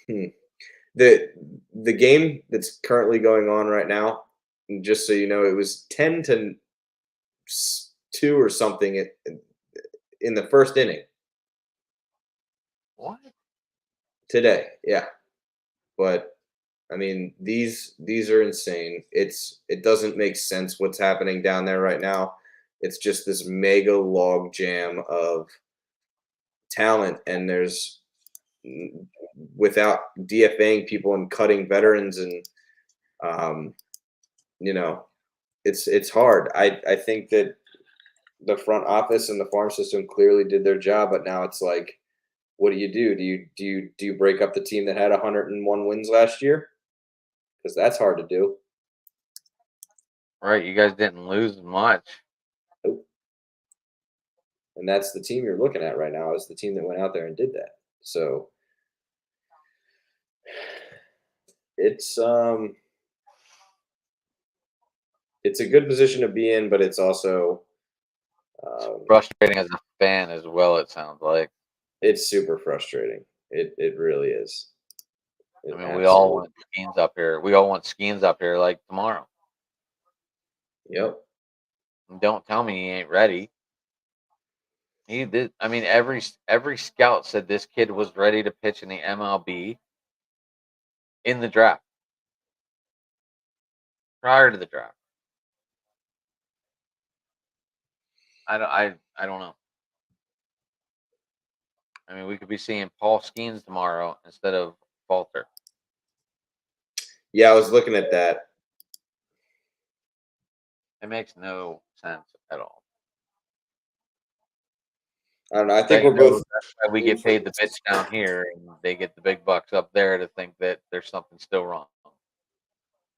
hmm, the game that's currently going on right now, just so you know, it was 10-2 or something in the first inning What? today. Yeah, but I mean these are insane. It doesn't make sense what's happening down there right now. It's just this mega log jam of talent, and there's without DFAing people and cutting veterans, and um, you know, it's hard. I think that the front office and the farm system clearly did their job, but now it's like, what do you do? Do you break up the team that had 101 wins last year? Because that's hard to do. Right, you guys didn't lose much. Nope. And that's the team you're looking at right now, is the team that went out there and did that. So it's a good position to be in, but it's also Frustrating as a fan as well, it sounds like. it's super frustrating. It really is. I mean, we all want Skeens up here. We all want Skeens up here like tomorrow. Yep. And don't tell me he ain't ready. He did. I mean, every scout said this kid was ready to pitch in the MLB in the draft, prior to the draft. I don't know. I mean, we could be seeing Paul Skeens tomorrow instead of Falter. Yeah, I was looking at that. It makes no sense at all. I don't know. I think we're both. We get paid the bitch down here, and they get the big bucks up there to think that there's something still wrong.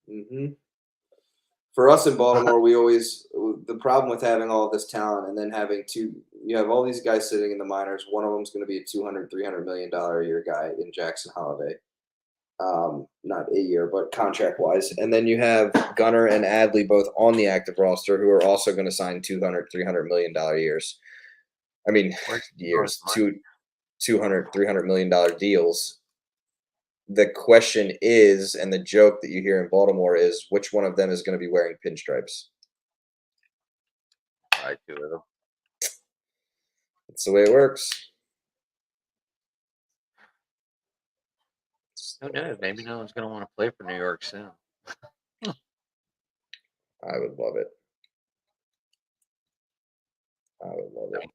Mm-hmm. For us in Baltimore, the problem with having all of this talent and then you have all these guys sitting in the minors. One of them is going to be a $200-300 million a year guy in Jackson Holiday. Not a year, but contract wise. And then you have Gunner and Adley both on the active roster who are also going to sign $200-300 million years. I mean, years, $200-300 million deals. The question is, and the joke that you hear in Baltimore is, which one of them is going to be wearing pinstripes? Right, 2 of them. That's the way it works. Who knows? Maybe no one's going to want to play for New York soon. I would love it. I would love it.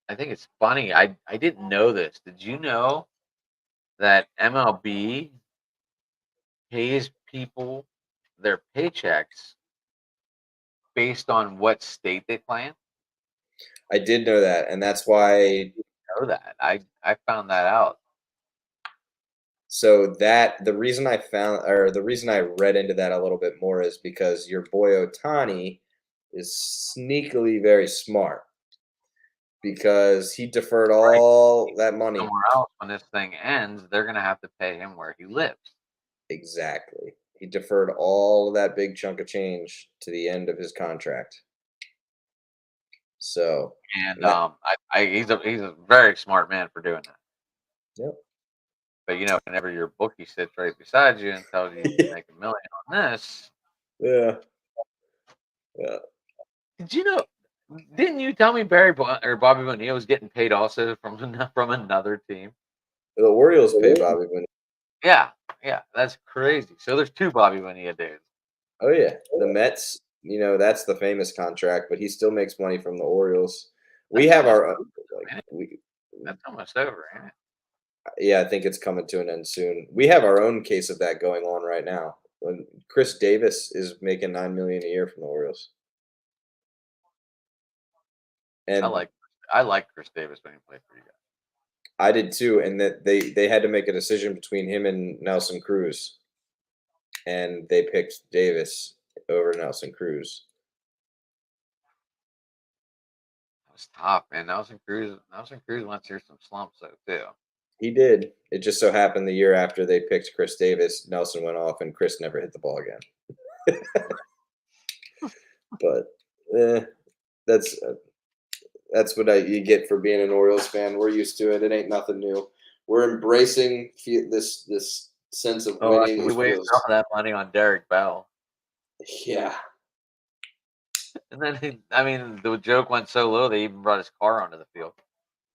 I think it's funny. I didn't know this. Did you know that MLB pays people their paychecks based on what state they play in? I did know that, and that's why. Know that. I found that out. So that the reason I found, or the reason I read into that a little bit more, is because your boy Otani is sneakily very smart because he deferred Right. all that money. Somewhere else when this thing ends, they're gonna have to pay him where he lives. Exactly. He deferred all of that big chunk of change to the end of his contract. So, And and that, he's a very smart man for doing that. yep. But whenever your bookie sits right beside you and tells you can make $1 million on this, Yeah, yeah. did you know? Didn't you tell me or Bobby Bonilla was getting paid also from from another team? The Orioles pay Bobby Bonilla. Yeah, yeah, that's crazy. So there's two Bobby Bonilla dudes. Oh yeah, the Mets. That's the famous contract, but he still makes money from the Orioles. We That's have almost our like over, we. that's almost over, ain't it? Yeah, I think it's coming to an end soon. We have our own case of that going on right now. When Chris Davis is making 9 million a year from the Orioles, I and like I like Chris Davis when he played for you guys. I did too. And that they had to make a decision between him and Nelson Cruz, and they picked Davis over Nelson Cruz. That was tough, man. Nelson Cruz went through some slumps though too. He did. It just so happened the year after they picked Chris Davis, Nelson went off, and Chris never hit the ball again. But eh, that's that's what you get for being an Orioles fan. We're used to it. It ain't nothing new. We're embracing this sense of Oh, winning. we It wasted feels, all that money on Derek Bell, yeah, and then I mean the joke went so low they even brought his car onto the field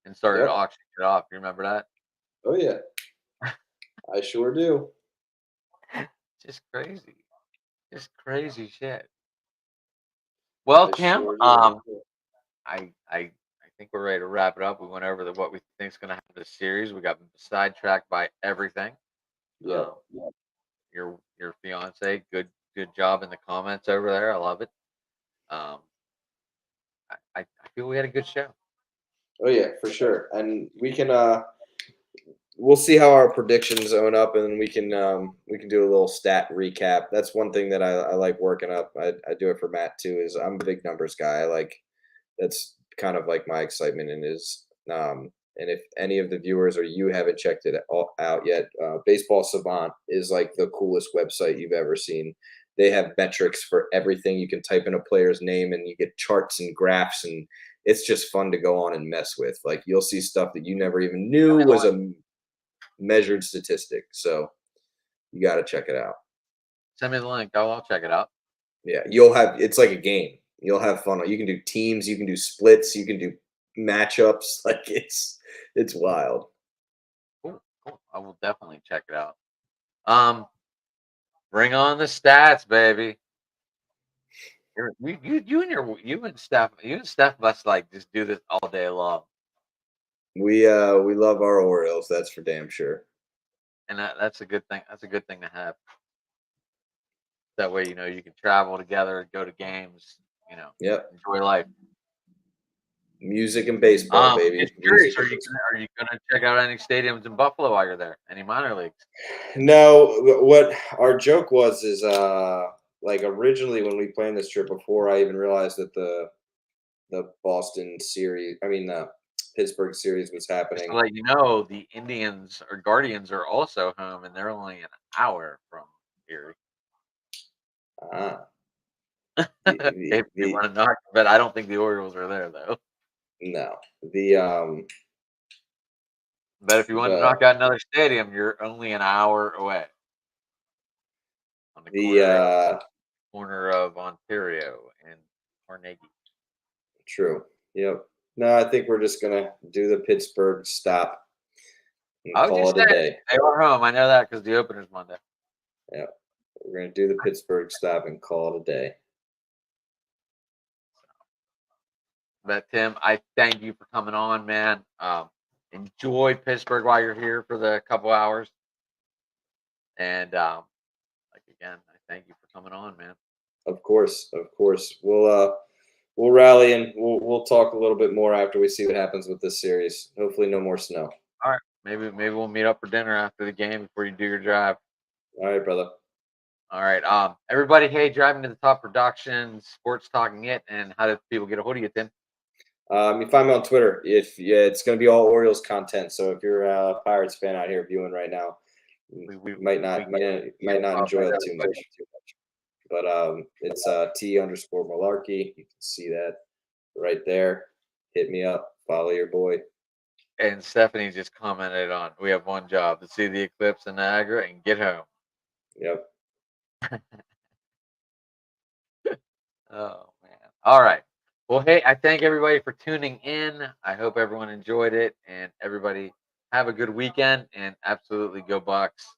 and started yep. auctioning it off. You remember that? Oh yeah, I sure do. Just crazy, just crazy shit. Well, I Tim, sure do. I think we're ready to wrap it up. We went over what we think is going to happen this series. We got sidetracked by everything. Yep. Um, your fiance, good job in the comments over there. I love it. Um, I feel we had a good show. Oh yeah, for sure. And we can we'll see how our predictions own up, and we can do a little stat recap. That's one thing that I like working up. I do it for Matt too. Is I'm a big numbers guy. I like that's kind of like my excitement in is. And if any of the viewers or you haven't checked it out yet, Baseball Savant is like the coolest website you've ever seen. They have metrics for everything. You can type in a player's name and you get charts and graphs, and it's just fun to go on and mess with. Like you'll see stuff that you never even I knew mean, the was one, a measured statistic. So you got to check it out. send me the link. I'll check it out. Yeah, you'll have it's like a game. You'll have fun. You can do teams, you can do splits, you can do matchups. Like it's wild. Cool, cool. I will definitely check it out. Um, bring on the stats, baby. You and Steph must like just do this all day long, We love our Orioles, that's for damn sure. and that's a good thing. That's a good thing to have. That way, you can travel together, go to games, Yep. enjoy life. Music and baseball, baby. Just curious, Music and baseball. are you gonna check out any stadiums in Buffalo while you're there? Any minor leagues? No, what our joke was is like originally when we planned this trip before I even realized that the Boston series, I mean the Pittsburgh series was Just to happening. let you know, the Indians or Guardians are also home, and they're only an hour from here. Ah, If you want to knock, but I don't think the Orioles are there though. no. The But if you want to the knock out another stadium, you're only an hour away on the the corner of Ontario and Carnegie. true. Yep. No, I think we're just gonna do the Pittsburgh stop and I would call just it say a day. they are home. I know that because the opener's Monday. Yep. We're gonna do the Pittsburgh stop and call it a day. But Tim, I thank you for coming on, man. enjoy Pittsburgh while you're here for the couple hours. And like again, I thank you for coming on, man. Of course, of course. We'll rally and we'll talk a little bit more after we see what happens with this series. Hopefully, no more snow. All right, maybe we'll meet up for dinner after the game before you do your drive. All right, brother. All right, everybody, hey, Driving to the Top Productions, Sports Talking It, and how do people get a hold of you, Tim? You find me on Twitter. It's going to be all Orioles content. So if you're a Pirates fan out here viewing right now, we might not enjoy it too much. But it's T_Malarkey. You can see that right there. Hit me up. Follow your boy. And Stephanie just commented on, we have one job, to see the eclipse in Niagara and get home. Yep. Oh, man. All right. Well, hey, I thank everybody for tuning in. I hope everyone enjoyed it, and everybody have a good weekend, and absolutely go Bucks.